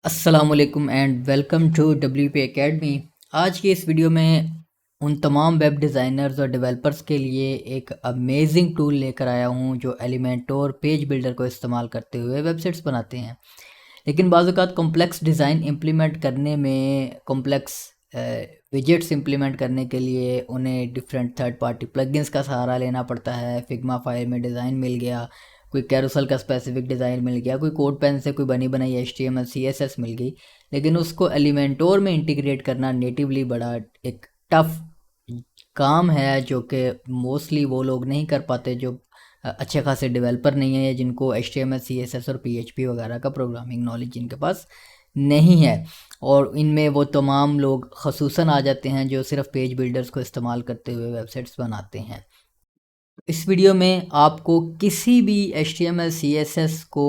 अस्सलामुअलैकुम and welcome to WP academy. आज की इस वीडियो में उन तमाम वेब डिज़ाइनर्स और डेवलपर्स के लिए एक अमेजिंग टूल लेकर आया हूं जो एलिमेंटोर पेज बिल्डर को इस्तेमाल करते हुए वेबसाइट्स बनाते हैं। लेकिन बाज़ औक़ात कॉम्प्लेक्स डिज़ाइन इम्प्लीमेंट करने में कॉम्प्लेक्स विजेट्स इम्प्लीमेंट करने के लिए उन्हें डिफरेंट थर्ड पार्टी प्लगइन्स का सहारा लेना पड़ता है। फिग्मा फाइल में डिज़ाइन मिल गया, कोई कैरोसेल का स्पेसिफिक डिज़ाइन मिल गया, कोई कोड पेन से कोई बनी बनाई HTML CSS मिल गई, लेकिन उसको एलिमेंटोर में इंटीग्रेट करना नेटिवली बड़ा एक टफ काम है जो कि मोस्टली वो लोग नहीं कर पाते जो अच्छे खासे डेवलपर नहीं है या जिनको HTML CSS और PHP वगैरह का प्रोग्रामिंग नॉलेज जिनके पास नहीं है। और इनमें वो तमाम लोग ख़ुसूसन आ जाते हैं जो सिर्फ पेज बिल्डर्स को इस्तेमाल करते हुए वेबसाइट्स बनाते हैं। इस वीडियो में आपको किसी भी HTML CSS को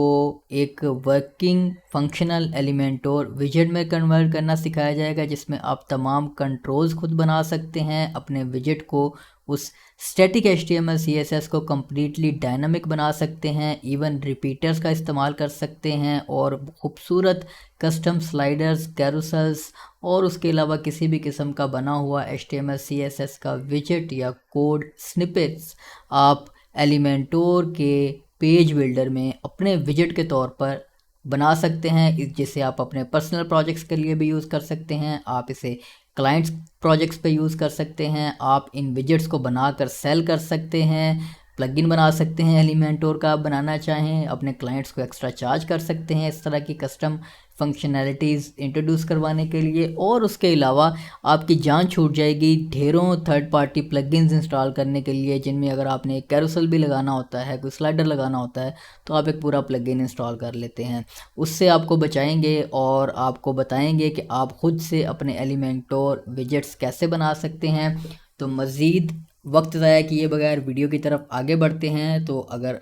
एक वर्किंग फंक्शनल एलिमेंटोर विजेट में कन्वर्ट करना सिखाया जाएगा, जिसमें आप तमाम कंट्रोल्स खुद बना सकते हैं। अपने विजेट को उस स्टैटिक HTML CSS को कम्प्लीटली डायनामिक बना सकते हैं, इवन रिपीटर्स का इस्तेमाल कर सकते हैं और खूबसूरत कस्टम स्लाइडर्स, कैरोसेल्स और उसके अलावा किसी भी किस्म का बना हुआ HTML CSS का विजेट या कोड स्निपेट्स आप एलिमेंटोर के पेज बिल्डर में अपने विजेट के तौर पर बना सकते हैं, जिसे आप अपने पर्सनल प्रोजेक्ट्स के लिए भी यूज़ कर सकते हैं। आप इसे क्लाइंट्स प्रोजेक्ट्स पे यूज़ कर सकते हैं। आप इन विजेट्स को बनाकर सेल कर सकते हैं, प्लगइन बना सकते हैं एलिमेंटोर का आप बनाना चाहें, अपने क्लाइंट्स को एक्स्ट्रा चार्ज कर सकते हैं इस तरह की कस्टम फंक्शनैलिटीज़ इंट्रोड्यूस करवाने के लिए। और उसके अलावा आपकी जान छूट जाएगी ढेरों थर्ड पार्टी प्लगइन्स इंस्टॉल करने के लिए, जिनमें अगर आपने एक कैरोसेल भी लगाना होता है, कोई स्लाइडर लगाना होता है, तो आप एक पूरा प्लगइन इंस्टॉल कर लेते हैं। उससे आपको बचाएंगे और आपको बताएंगे कि आप ख़ुद से अपने एलिमेंटोर विजेट्स कैसे बना सकते हैं। तो मज़ीद वक्त ज़ाया किए बगैर वीडियो की तरफ आगे बढ़ते हैं। तो अगर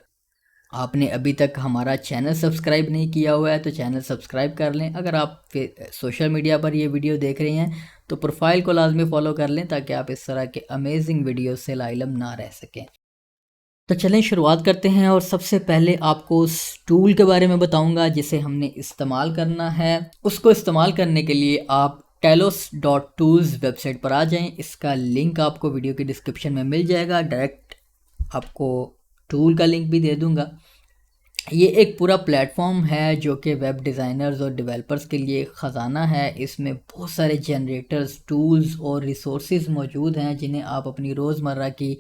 आपने अभी तक हमारा चैनल सब्सक्राइब नहीं किया हुआ है तो चैनल सब्सक्राइब कर लें। अगर आप सोशल मीडिया पर ये वीडियो देख रहे हैं तो प्रोफाइल को लाजमी फॉलो कर लें ताकि आप इस तरह के अमेजिंग वीडियो से लाइलम ना रह सकें। तो चलें शुरुआत करते हैं और सबसे पहले आपको उस टूल के बारे में बताऊंगा जिसे हमने इस्तेमाल करना है। उसको इस्तेमाल करने के लिए आप talos.tools वेबसाइट पर आ जाएं। इसका लिंक आपको वीडियो की डिस्क्रिप्शन में मिल जाएगा। डायरेक्ट आपको टूल का लिंक भी दे दूंगा। ये एक पूरा प्लेटफॉर्म है जो कि वेब डिज़ाइनर्स और डेवलपर्स के लिए ख़जाना है। इसमें बहुत सारे जनरेटर्स, टूल्स और रिसोर्सेज मौजूद हैं जिन्हें आप अपनी रोज़मर्रा की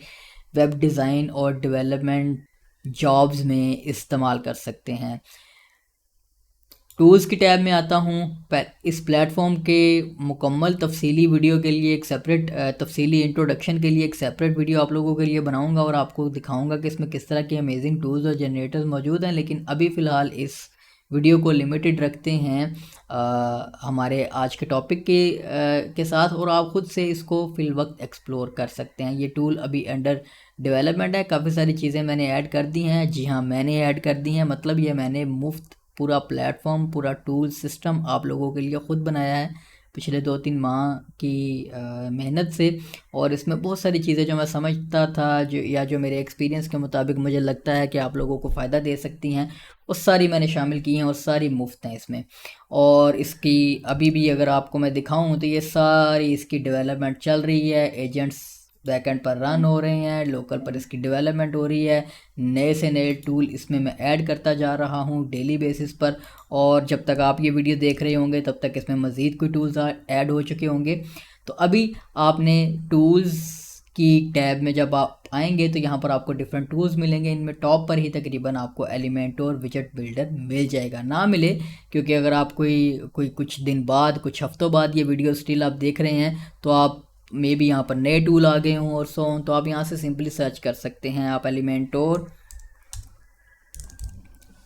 वेब डिज़ाइन और डेवलपमेंट जॉब्स में इस्तेमाल कर सकते हैं। टूल्स की टैब में आता हूँ। इस प्लेटफॉर्म के मुकम्मल तफसीली वीडियो के लिए एक सेपरेट तफसीली इंट्रोडक्शन के लिए एक सेपरेट वीडियो आप लोगों के लिए बनाऊंगा और आपको दिखाऊंगा कि इसमें किस तरह के अमेजिंग टूल्स और जनरेटर्स मौजूद हैं। लेकिन अभी फ़िलहाल इस वीडियो को लिमिटेड रखते हैं हमारे आज के टॉपिक के साथ, और आप ख़ुद से इसको फ़िल वक्त एक्सप्लोर कर सकते हैं। ये टूल अभी अंडर डेवलपमेंट है। काफ़ी सारी चीज़ें मैंने ऐड कर दी हैं। जी हाँ, मैंने ऐड कर दी हैं, मतलब ये मैंने मुफ्त पूरा प्लेटफॉर्म, पूरा टूल सिस्टम आप लोगों के लिए ख़ुद बनाया है पिछले 2-3 माह की मेहनत से। और इसमें बहुत सारी चीज़ें जो मैं समझता था जो मेरे एक्सपीरियंस के मुताबिक मुझे लगता है कि आप लोगों को फ़ायदा दे सकती हैं, वो सारी मैंने शामिल की हैं और सारी मुफ्त हैं इसमें। और इसकी अभी भी अगर आपको मैं दिखाऊं तो ये सारी इसकी डेवलपमेंट चल रही है। एजेंट्स बैकएंड पर रन हो रहे हैं, लोकल पर इसकी डेवलपमेंट हो रही है। नए से नए टूल इसमें मैं ऐड करता जा रहा हूं डेली बेसिस पर, और जब तक आप ये वीडियो देख रहे होंगे तब तक इसमें मज़ीद कोई टूल्स ऐड हो चुके होंगे। तो अभी आपने टूल्स की टैब में जब आप आएंगे तो यहाँ पर आपको डिफरेंट टूल्स मिलेंगे। इनमें टॉप पर ही तकरीबन आपको एलिमेंटोर विजेट बिल्डर मिल जाएगा। ना मिले क्योंकि अगर आप कोई कुछ दिन बाद, कुछ हफ्तों बाद ये वीडियो स्टिल आप देख रहे हैं तो आप मे बी यहाँ पर नए टूल आ गए हों और सो हों, तो आप यहाँ से सिंपली सर्च कर सकते हैं। आप एलिमेंटोर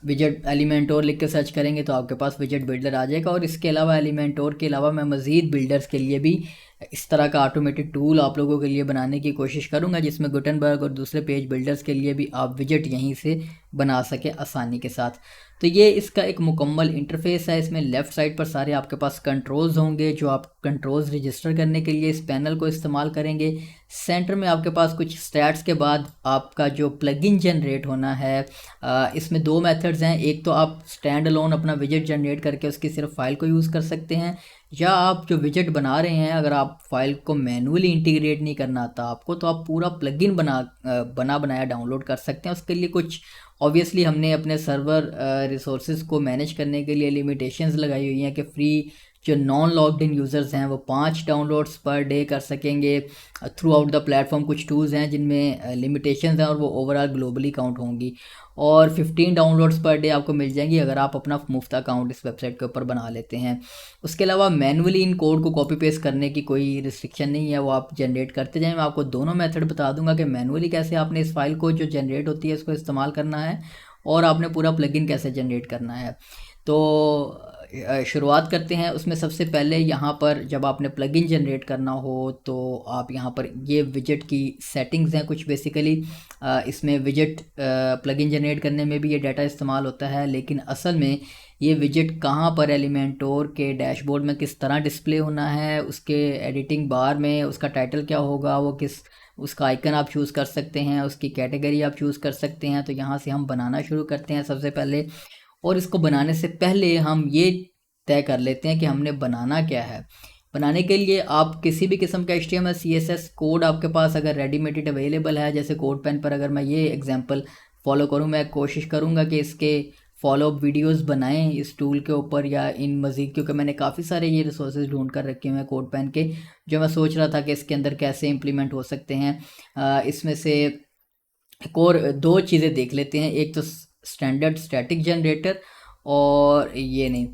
विजेट लिख के सर्च करेंगे तो आपके पास विजेट बिल्डर आ जाएगा। और इसके अलावा एलिमेंटोर के अलावा मैं मज़ीद बिल्डर्स के लिए भी इस तरह का ऑटोमेटेड टूल आप लोगों के लिए बनाने की कोशिश करूंगा, जिसमें गुटनबर्ग और दूसरे पेज बिल्डर्स के लिए भी आप विजेट यहीं से बना सके आसानी के साथ। तो ये इसका एक मुकम्मल इंटरफेस है। इसमें लेफ़्ट साइड पर सारे आपके पास कंट्रोल्स होंगे जो आप कंट्रोल्स रजिस्टर करने के लिए इस पैनल को इस्तेमाल करेंगे। सेंटर में आपके पास कुछ स्टैट्स के बाद आपका जो प्लगइन जनरेट होना है, इसमें दो मेथड्स हैं। एक तो आप स्टैंड अलोन अपना विजेट जनरेट करके उसकी सिर्फ फाइल को यूज़ कर सकते हैं, या आप जो विजेट बना रहे हैं अगर आप फाइल को मैनुअली इंटीग्रेट नहीं करना आता आपको, तो आप पूरा प्लगइन बना बनाया डाउनलोड कर सकते हैं। उसके लिए कुछ ऑब्वियसली हमने अपने सर्वर रिसोर्सेज को मैनेज करने के लिए लिमिटेशंस लगाई हुई हैं कि फ्री जो नॉन लॉग्ड इन यूज़र्स हैं वो 5 डाउनलोड्स पर डे कर सकेंगे थ्रू आउट द प्लेटफॉर्म। कुछ टूल्स हैं जिनमें लिमिटेशंस हैं और वो ओवरऑल ग्लोबली काउंट होंगी, और 15 डाउनलोड्स पर डे आपको मिल जाएंगी अगर आप अपना मुफ्त अकाउंट इस वेबसाइट के ऊपर बना लेते हैं। उसके अलावा मैनुअली इन कोड को कॉपी पेस्ट करने की कोई रिस्ट्रिक्शन नहीं है, वो आप जनरेट करते जाएं। मैं आपको दोनों मेथड बता दूंगा कि मैनुअली कैसे आपने इस फाइल को जो जनरेट होती है इसको इस्तेमाल करना है, और आपने पूरा प्लगइन कैसे जनरेट करना है। तो शुरुआत करते हैं। उसमें सबसे पहले यहाँ पर जब आपने प्लगइन जनरेट करना हो तो आप यहाँ पर ये विजेट की सेटिंग्स हैं कुछ बेसिकली। इसमें विजेट प्लगइन जनरेट करने में भी ये डाटा इस्तेमाल होता है, लेकिन असल में ये विजेट कहाँ पर एलिमेंटोर के डैशबोर्ड में किस तरह डिस्प्ले होना है, उसके एडिटिंग बार में उसका टाइटल क्या होगा, वो किस उसका आइकन आप चूज़ कर सकते हैं, उसकी कैटेगरी आप चूज़ कर सकते हैं। तो यहाँ से हम बनाना शुरू करते हैं सबसे पहले, और इसको बनाने से पहले हम ये तय कर लेते हैं कि हमने बनाना क्या है। बनाने के लिए आप किसी भी किस्म का HTML CSS कोड आपके पास अगर रेडीमेड अवेलेबल है, जैसे कोड पेन पर अगर मैं ये एग्जांपल फॉलो करूं, मैं कोशिश करूंगा कि इसके फॉलोअप वीडियोस बनाएं इस टूल के ऊपर या इन मज़ीद, क्योंकि मैंने काफ़ी सारे ये रिसोर्सेज ढूंढ कर रखे हुए हैं कोड पेन के, जो मैं सोच रहा था कि इसके अंदर कैसे इम्प्लीमेंट हो सकते हैं। इसमें से एक और दो चीज़ें देख लेते हैं, एक तो स्टैंडर्ड स्टैटिक जनरेटर और ये नहीं,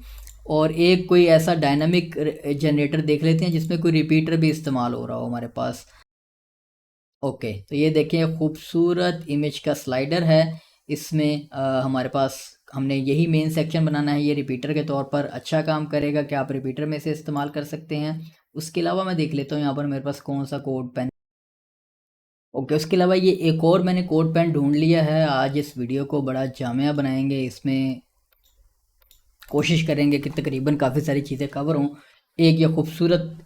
और एक कोई ऐसा डायनामिक जनरेटर देख लेते हैं जिसमें कोई रिपीटर भी इस्तेमाल हो रहा हो हमारे पास। ओके, तो ये देखें खूबसूरत इमेज का स्लाइडर है। इसमें हमारे पास हमने यही मेन सेक्शन बनाना है, ये रिपीटर के तौर पर अच्छा काम करेगा कि आप रिपीटर में से इस्तेमाल कर सकते हैं। उसके अलावा मैं देख लेता हूँ यहाँ पर मेरे पास कौन सा कोड पेन। ओके, उसके अलावा ये एक और मैंने कोड पेन ढूंढ लिया है। आज इस वीडियो को बड़ा जामिया बनाएंगे, इसमें कोशिश करेंगे कि तकरीबन काफ़ी सारी चीज़ें कवर हों। एक ये खूबसूरत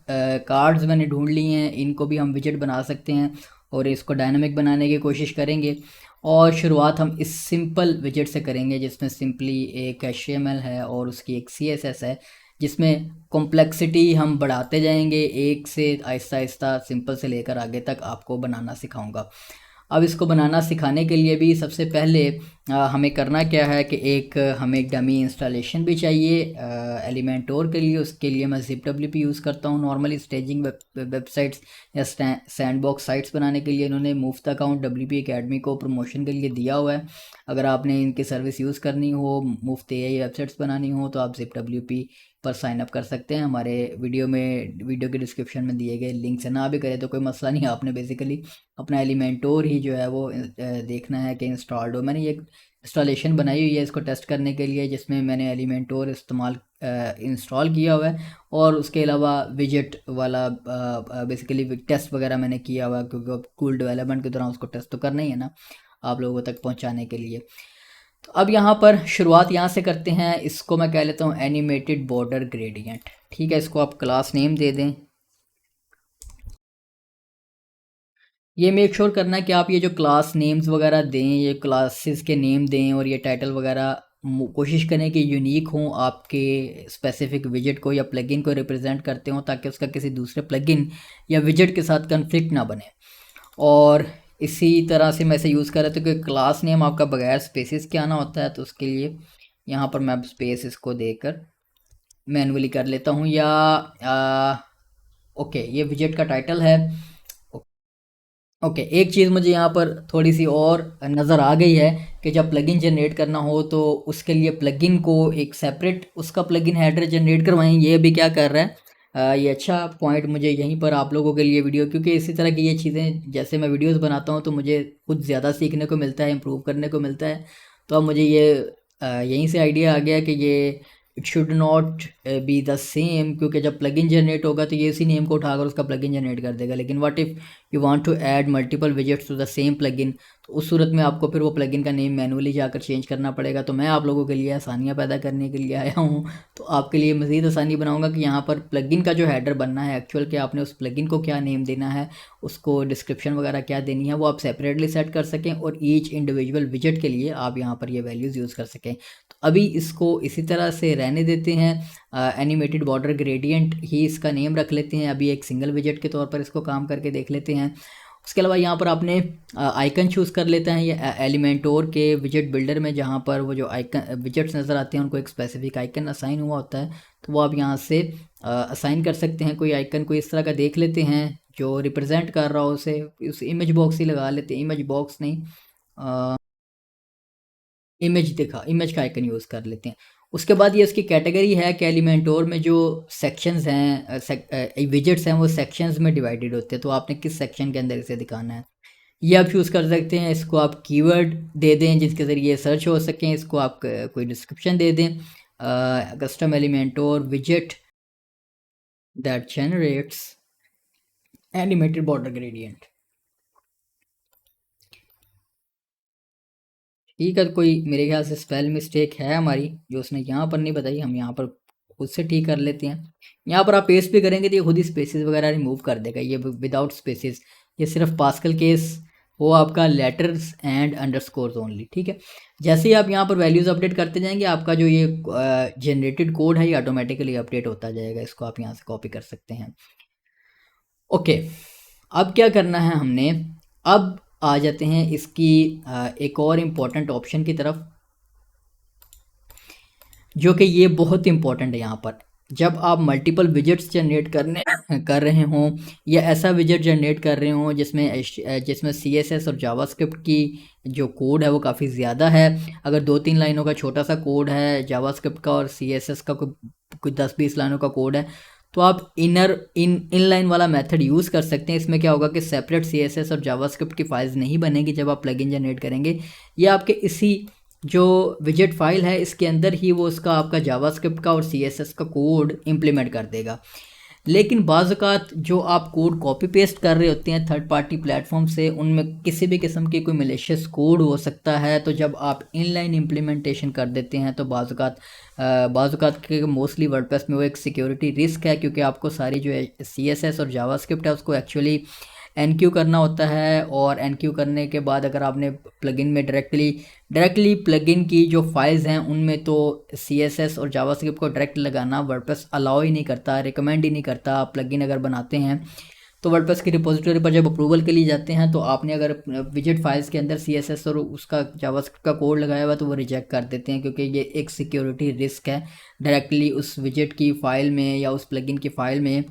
कार्ड्स मैंने ढूंढ लिए हैं, इनको भी हम विजेट बना सकते हैं और इसको डायनामिक बनाने की कोशिश करेंगे। और शुरुआत हम इस सिंपल विजेट से करेंगे जिसमें सिंपली एक HTML है और उसकी एक CSS है, जिसमें कॉम्प्लेक्सिटी हम बढ़ाते जाएंगे एक से आहिस्ता आहिस्ता सिंपल से लेकर आगे तक आपको बनाना सिखाऊंगा। अब इसको बनाना सिखाने के लिए भी सबसे पहले हमें करना क्या है कि हमें एक डमी इंस्टॉलेशन भी चाहिए एलिमेंटोर के लिए। उसके लिए मैं zipwp यूज़ करता हूँ। नॉर्मली स्टेजिंग वेबसाइट्स या सैंडबॉक्स साइट्स बनाने के लिए इन्होंने मुफ्त अकाउंट WP अकेडमी को प्रमोशन के लिए दिया हुआ है। अगर आपने इनकी सर्विस यूज़ करनी हो, मुफ्त AI वेबसाइट्स बनानी हो, तो आप zipwp पर साइन अप कर सकते हैं। हमारे वीडियो के डिस्क्रिप्शन में दिए गए लिंक से ना भी करें तो कोई मसला नहीं, आपने बेसिकली अपना एलिमेंटोर ही जो है वो देखना है कि इंस्टॉल्ड हो। मैंने ये इंस्टॉलेशन बनाई हुई है इसको टेस्ट करने के लिए, जिसमें मैंने एलिमेंटोर इंस्टॉल किया हुआ है, और उसके अलावा विजेट वाला बेसिकली टेस्ट वगैरह मैंने किया हुआ है, क्योंकि कूल डेवलपमेंट के दौरान उसको टेस्ट तो करना ही है ना आप लोगों तक पहुंचाने के लिए। तो अब यहाँ पर शुरुआत यहाँ से करते हैं। इसको मैं कह लेता हूँ एनिमेटेड बॉर्डर ग्रेडियंट। ठीक है, इसको आप क्लास नेम दे दें। ये मेक श्योर करना है कि आप ये जो क्लास नेम्स वगैरह दें, ये क्लासेस के नेम दें, और ये टाइटल वगैरह कोशिश करें कि यूनिक हों, आपके स्पेसिफिक विजेट को या प्लगइन को रिप्रेजेंट करते हों, ताकि उसका किसी दूसरे प्लगइन या विजेट के साथ कन्फ्लिक्ट ना बने। और इसी तरह से मैं इसे यूज़ कर रहा था कि क्लास नेम आपका बगैर स्पेसिस के आना होता है, तो उसके लिए यहाँ पर मैं स्पेस इसको देकर मैनुअली कर लेता हूँ। या ओके, ये विजेट का टाइटल है। ओके, एक चीज़ मुझे यहाँ पर थोड़ी सी और नज़र आ गई है कि जब प्लगइन जनरेट करना हो तो उसके लिए प्लगइन को एक सेपरेट उसका प्लगइन हेडर जनरेट करवाएं। ये भी क्या कर रहा है, ये अच्छा पॉइंट मुझे यहीं पर आप लोगों के लिए वीडियो, क्योंकि इसी तरह की ये चीज़ें जैसे मैं वीडियोस बनाता हूँ तो मुझे कुछ ज़्यादा सीखने को मिलता है, इम्प्रूव करने को मिलता है। तो अब मुझे ये यहीं से आइडिया आ गया कि ये it should not be the same, क्योंकि जब प्लगइन जनरेट होगा तो ये उसी नेम को उठाकर उसका प्लगइन जनरेट कर देगा। लेकिन what if you want to add multiple widgets to the same plugin, तो उस सूरत में आपको फिर वो प्लगइन का नेम मैनुअली जाकर चेंज करना पड़ेगा। तो मैं आप लोगों के लिए आसानियाँ पैदा करने के लिए आया हूँ। तो आपके लिए मज़ीद आसानी बनाऊँगा कि यहाँ पर प्लगइन का जो हेडर बनना है एक्चुअल कि आपने उस प्लगइन को क्या नेम देना है, उसको डिस्क्रिप्शन वगैरह क्या देनी है, वो आप सेपरेटली सेट कर सकें और ईच इंडिविजुअल विजेट के लिए आप यहाँ पर ये वैल्यूज़ यूज़ कर सकें। तो अभी इसको इसी तरह से रहने देते हैं, एनिमेटेड बॉर्डर ग्रेडियंट ही इसका नेम रख लेते हैं। अभी एक सिंगल विजेट के तौर पर इसको काम करके देख लेते हैं। उसके अलावा यहाँ पर आपने आइकन चूज़ कर लेते हैं। ये एलिमेंटोर के विजेट बिल्डर में जहाँ पर वो जो आइकन विजेट्स नज़र आते हैं उनको एक स्पेसिफिक आइकन असाइन हुआ होता है, तो वो आप यहाँ से असाइन कर सकते हैं। कोई आइकन कोई इस तरह का देख लेते हैं जो रिप्रेजेंट कर रहा हो उसे, उस इमेज बॉक्स ही लगा लेते हैं, इमेज बॉक्स नहीं, इमेज का आइकन यूज़ कर लेते हैं। उसके बाद ये उसकी कैटेगरी है कि एलिमेंटोर में जो सेक्शंस हैं, विजेट्स हैं, वो सेक्शंस में डिवाइडेड होते हैं, तो आपने किस सेक्शन के अंदर इसे दिखाना है ये आप चूज़ कर सकते हैं। इसको आप कीवर्ड दे दें जिसके ज़रिए सर्च हो सकें, इसको आप कोई डिस्क्रिप्शन दे दें, कस्टम एलिमेंटोर विजेट that generates animated border gradient. ठीक है, कोई मेरे ख्याल से स्पेल मिस्टेक है हमारी जो उसने यहाँ पर नहीं बताई, हम यहाँ पर खुद से ठीक कर लेते हैं। यहाँ पर आप पेस्ट भी करेंगे तो ये खुद ही स्पेसेस वगैरह रिमूव कर देगा, ये विदाउट स्पेसेस। ये सिर्फ पास्कल केस वो आपका लेटर्स एंड अंडरस्कोर्स ओनली। ठीक है, जैसे ही आप यहाँ पर वैल्यूज़ अपडेट करते जाएंगे आपका जो ये जनरेटेड कोड है ये ऑटोमेटिकली अपडेट होता जाएगा। इसको आप यहाँ से कॉपी कर सकते हैं। ओके, अब क्या करना है हमने, अब आ जाते हैं इसकी एक और इम्पॉर्टेंट ऑप्शन की तरफ, जो कि ये बहुत इंपॉर्टेंट है। यहाँ पर जब आप मल्टीपल विजेट्स जनरेट कर रहे हों या ऐसा विजेट जनरेट कर रहे हों जिसमें CSS और जावास्क्रिप्ट की जो कोड है वो काफ़ी ज़्यादा है, अगर 2-3 लाइनों का छोटा सा कोड है जावास्क्रिप्ट का और CSS का कोई 10-20 लाइनों का कोड है, तो आप इनलाइन वाला मेथड यूज़ कर सकते हैं। इसमें क्या होगा कि सेपरेट CSS और जावास्क्रिप्ट की फाइल्स नहीं बनेगी जब आप प्लगइन जनरेट करेंगे। ये आपके इसी जो विजेट फाइल है इसके अंदर ही वो उसका आपका जावास्क्रिप्ट का और CSS का कोड इम्प्लीमेंट कर देगा। लेकिन बाज़-औक़ात जो आप कोड कॉपी पेस्ट कर रहे होते हैं थर्ड पार्टी प्लेटफॉर्म से, उनमें किसी भी किस्म की कोई मैलिशियस कोड हो सकता है। तो जब आप इनलाइन इम्प्लीमेंटेशन कर देते हैं तो बाज़-औक़ात के मोस्टली वर्डप्रेस में वो एक सिक्योरिटी रिस्क है, क्योंकि आपको सारी जो है CSS और जावास्क्रिप्ट है उसको एक्चुअली एनक्यू करना होता है। और एनक्यू करने के बाद अगर आपने प्लगइन में डायरेक्टली प्लगइन की जो फाइल्स हैं उनमें तो CSS और जावास्क्रिप्ट को डायरेक्ट लगाना वर्डप्रेस अलाउ ही नहीं करता, रिकमेंड ही नहीं करता। आप प्लगइन अगर बनाते हैं तो वर्डप्रेस की रिपोजिटरी पर जब अप्रूवल के लिए जाते हैं तो आपने अगर विजेट फाइल्स के अंदर CSS और उसका जावास्क्रिप्ट का कोड लगाया हुआ तो वो रिजेक्ट कर देते हैं, क्योंकि ये एक सिक्योरिटी रिस्क है। डायरेक्टली उस विजेट की फ़ाइल में या उस प्लगइन की फ़ाइल में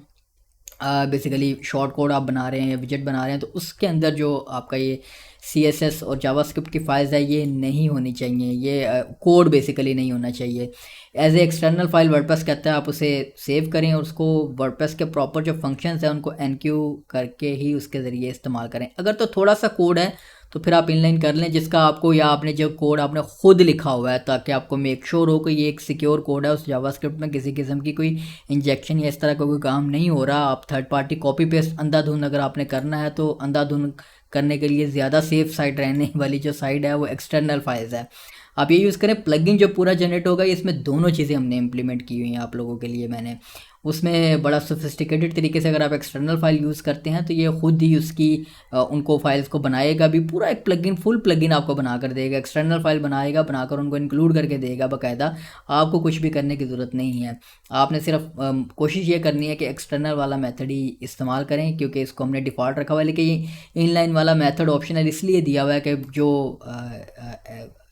बेसिकली शॉर्ट कोड आप बना रहे हैं या विजेट बना रहे हैं तो उसके अंदर जो आपका ये CSS और जावास्क्रिप्ट की फाइल्स है ये नहीं होनी चाहिए, ये कोड बेसिकली नहीं होना चाहिए। As a external file WordPress कहता है आप उसे सेव करें और उसको वर्डप्रेस के प्रॉपर जो फंक्शंस हैं उनको एनक्यू करके ही उसके ज़रिए इस्तेमाल करें। अगर तो थोड़ा सा कोड है तो फिर आप इनलाइन कर लें जिसका आपको, या आपने जो कोड आपने खुद लिखा हुआ है, ताकि आपको मेक श्योर हो कि ये एक सिक्योर कोड है, उस जावास्क्रिप्ट में किसी किस्म की कोई इंजेक्शन या इस तरह का कोई काम नहीं हो रहा। आप थर्ड पार्टी कॉपी पेस्ट अंधाधुन अगर आपने करना है तो अंधाधुन करने के लिए ज़्यादा सेफ साइड रहने वाली जो साइड है वो एक्सटर्नल फाइल्स है, आप ये यूज़ करें। प्लगइन जो पूरा जनरेट होगा इसमें दोनों चीज़ें हमने इम्प्लीमेंट की हुई हैं आप लोगों के लिए। मैंने उसमें बड़ा सोफिस्टिकेटेड तरीके से अगर आप एक्सटर्नल फाइल यूज़ करते हैं तो ये खुद ही उसकी उनको फाइल्स को बनाएगा भी, पूरा एक प्लगइन फुल प्लगइन आपको बना कर देगा। एक्सटर्नल फाइल बनाएगा, बनाकर उनको इंक्लूड करके देगा बाकायदा, आपको कुछ भी करने की ज़रूरत नहीं है। आपने सिर्फ कोशिश ये करनी है कि एक्सटर्नल वाला मेथड ही इस्तेमाल करें, क्योंकि इसको हमने डिफ़ॉल्ट रखा हुआ है। लेकिन ये इनलाइन वाला मेथड ऑप्शनल इसलिए दिया हुआ है कि जो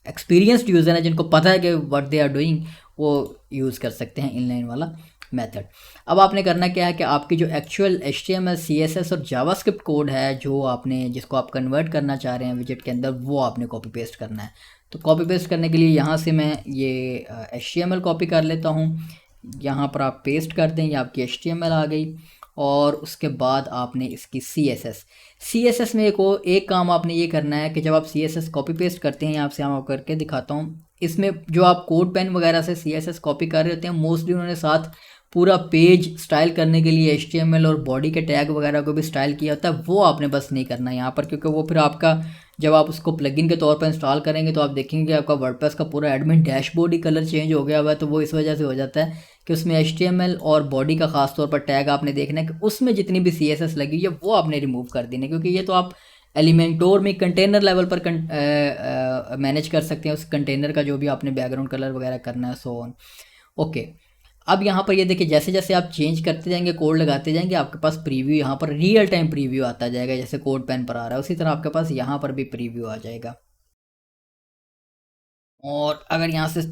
एक्सपीरियंस्ड यूज़र हैं जिनको पता है कि व्हाट दे आर डूइंग वो यूज़ कर सकते हैं इनलाइन वाला मेथड। अब आपने करना क्या है कि आपकी जो एक्चुअल HTML CSS और जावास्क्रिप्ट कोड है जो आपने जिसको आप कन्वर्ट करना चाह रहे हैं विजेट के अंदर, वो आपने कॉपी पेस्ट करना है। तो कॉपी पेस्ट करने के लिए यहाँ से मैं ये HTML कॉपी कर लेता हूँ, यहाँ पर आप पेस्ट कर दें, ये आपकी HTML आ गई। और उसके बाद आपने इसकी CSS में एक काम आपने ये करना है कि जब आप CSS कॉपी पेस्ट करते हैं, यहाँ से हम करके दिखाता हूँ, इसमें जो आप कोड पेन वगैरह से CSS कॉपी कर रहे होते हैं मोस्टली उन्होंने साथ पूरा पेज स्टाइल करने के लिए HTML और बॉडी के टैग वगैरह को भी स्टाइल किया होता है, वो आपने बस नहीं करना यहाँ पर, क्योंकि वो फिर आपका जब आप उसको प्लगइन के तौर पर इंस्टॉल करेंगे तो आप देखेंगे आपका वर्डप्रेस का पूरा एडमिन डैशबोर्ड ही कलर चेंज हो गया हुआ है। तो वो इस वजह से हो जाता है कि उसमें HTML और बॉडी का खास तौर पर टैग आपने देखना है कि उसमें जितनी भी CSS लगी हुई है वो आपने रिमूव कर देनी है, क्योंकि ये तो आप एलिमेंटोर में कंटेनर लेवल पर मैनेज कर सकते हैं उस कंटेनर का जो भी आपने बैकग्राउंड कलर वगैरह करना है, सो ऑन। ओके, अब यहाँ पर ये देखिए जैसे जैसे आप चेंज करते जाएंगे, कोड लगाते जाएंगे, आपके पास प्रीव्यू यहाँ पर रियल टाइम प्रीव्यू आता जाएगा, जैसे कोड पेन पर आ रहा है उसी तरह आपके पास यहाँ पर भी प्रीव्यू आ जाएगा। और अगर यहाँ से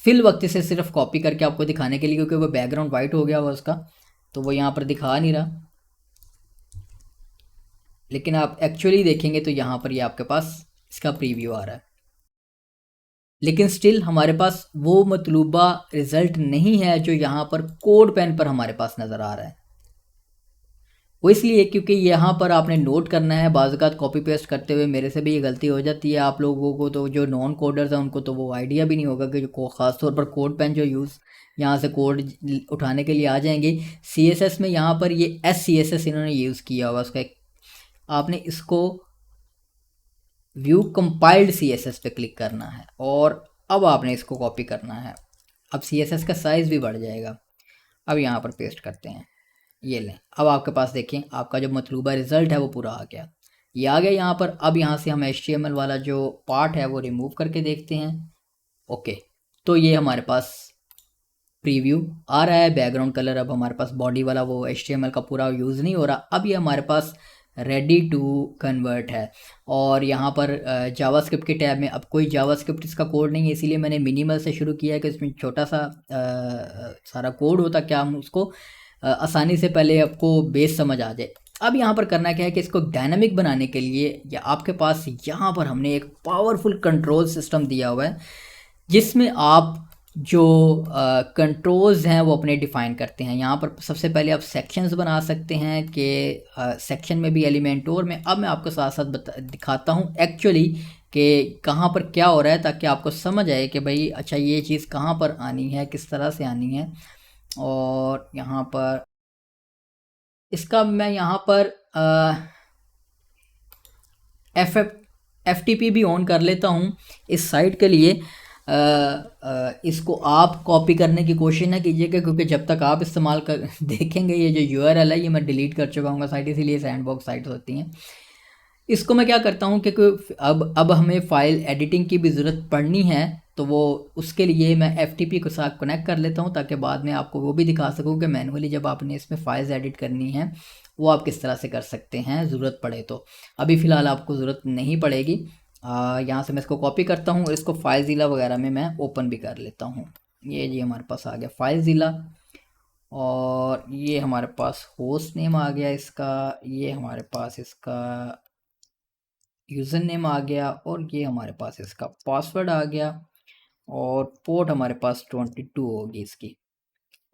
फिल वक्त से सिर्फ कॉपी करके आपको दिखाने के लिए, क्योंकि वो बैकग्राउंड वाइट हो गया हुआ उसका, तो वो यहाँ पर दिखा नहीं रहा, लेकिन आप एक्चुअली देखेंगे तो यहाँ पर ये आपके पास इसका प्रीव्यू आ रहा है। लेकिन स्टिल हमारे पास वो मतलूबा रिज़ल्ट नहीं है जो यहाँ पर कोड पेन पर हमारे पास नज़र आ रहा है। वो इसलिए क्योंकि यहाँ पर आपने नोट करना है, बाज़ कॉपी पेस्ट करते हुए मेरे से भी ये गलती हो जाती है आप लोगों को, तो जो नॉन कोडर्स हैं उनको तो वो आइडिया भी नहीं होगा कि जो ख़ास तौर पर कोड पेन जो यूज़ यहाँ से कोड उठाने के लिए आ जाएंगे CSS में, यहाँ पर ये SCSS इन्होंने यूज़ किया हुआ उसका आपने इसको व्यू कंपाइल्ड CSS पे क्लिक करना है और अब आपने इसको कॉपी करना है। अब CSS का साइज़ भी बढ़ जाएगा। अब यहाँ पर पेस्ट करते हैं, ये लें, अब आपके पास देखें आपका जो मतलूबा रिज़ल्ट है वो पूरा आ गया, ये आ गया यहाँ पर। अब यहाँ से हम HTML वाला जो पार्ट है वो रिमूव करके देखते हैं। ओके, तो ये हमारे पास प्रीव्यू आ रहा है, बैकग्राउंड कलर अब हमारे पास बॉडी वाला वो HTML का पूरा यूज़ नहीं हो रहा। अब ये हमारे पास रेडी टू कन्वर्ट है। और यहाँ पर जावास्क्रिप्ट के टैब में अब कोई जावास्क्रिप्ट इसका कोड नहीं है, इसीलिए मैंने मिनिमल से शुरू किया है कि इसमें छोटा सा सारा कोड होता, क्या हम उसको आसानी से पहले आपको बेस समझ आ जाए। अब यहाँ पर करना क्या है कि इसको डायनामिक बनाने के लिए या आपके पास यहाँ पर हमने एक पावरफुल कंट्रोल सिस्टम दिया हुआ है जिसमें आप जो कंट्रोल्स हैं वो अपने डिफ़ाइन करते हैं। यहाँ पर सबसे पहले आप सेक्शंस बना सकते हैं कि सेक्शन में भी एलिमेंटोर में। अब मैं आपको साथ साथ दिखाता हूँ एक्चुअली कि कहाँ पर क्या हो रहा है, ताकि आपको समझ आए कि भाई अच्छा ये चीज़ कहाँ पर आनी है, किस तरह से आनी है। और यहाँ पर इसका मैं यहाँ पर FTP भी ऑन कर लेता हूँ इस साइट के लिए। इसको आप कॉपी करने की कोशिश ना कीजिएगा, क्योंकि जब तक आप इस्तेमाल कर देखेंगे ये जो URL है ये मैं डिलीट कर चुका हूँ साइट, इसीलिए सैंडबॉक्स साइट्स होती हैं। इसको मैं क्या करता हूँ कि अब हमें फ़ाइल एडिटिंग की भी ज़रूरत पड़नी है, तो वो उसके लिए मैं FTP के साथ कनेक्ट कर लेता हूँ, ताकि बाद में आपको वो भी दिखा सकूँ कि मैनुअली जब आपने इसमें फ़ाइल्स एडिट करनी है वो आप किस तरह से कर सकते हैं ज़रूरत पड़े तो। अभी फ़िलहाल आपको ज़रूरत नहीं पड़ेगी। यहाँ से मैं इसको कॉपी करता हूँ और इसको फाइलज़िला वगैरह में मैं ओपन भी कर लेता हूँ। ये जी हमारे पास आ गया फाइलज़िला, और ये हमारे पास होस्ट नेम आ गया इसका, ये हमारे पास इसका यूज़र नेम आ गया, और ये हमारे पास इसका पासवर्ड आ गया, और पोर्ट हमारे पास 22 होगी इसकी।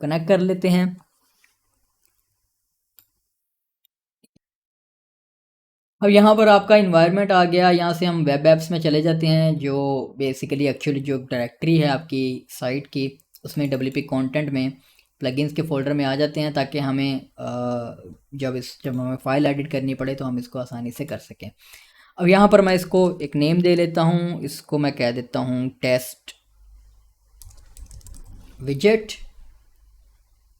कनेक्ट कर लेते हैं। अब यहाँ पर आपका इन्वायरमेंट आ गया, यहाँ से हम वेब ऐप्स में चले जाते हैं, जो बेसिकली एक्चुअली जो डायरेक्टरी है आपकी साइट की उसमें WP कंटेंट में प्लगइन्स के फोल्डर में आ जाते हैं, ताकि हमें जब हमें फ़ाइल एडिट करनी पड़े तो हम इसको आसानी से कर सकें। अब यहाँ पर मैं इसको एक नेम दे लेता हूँ, इसको मैं कह देता हूँ टेस्ट विजेट,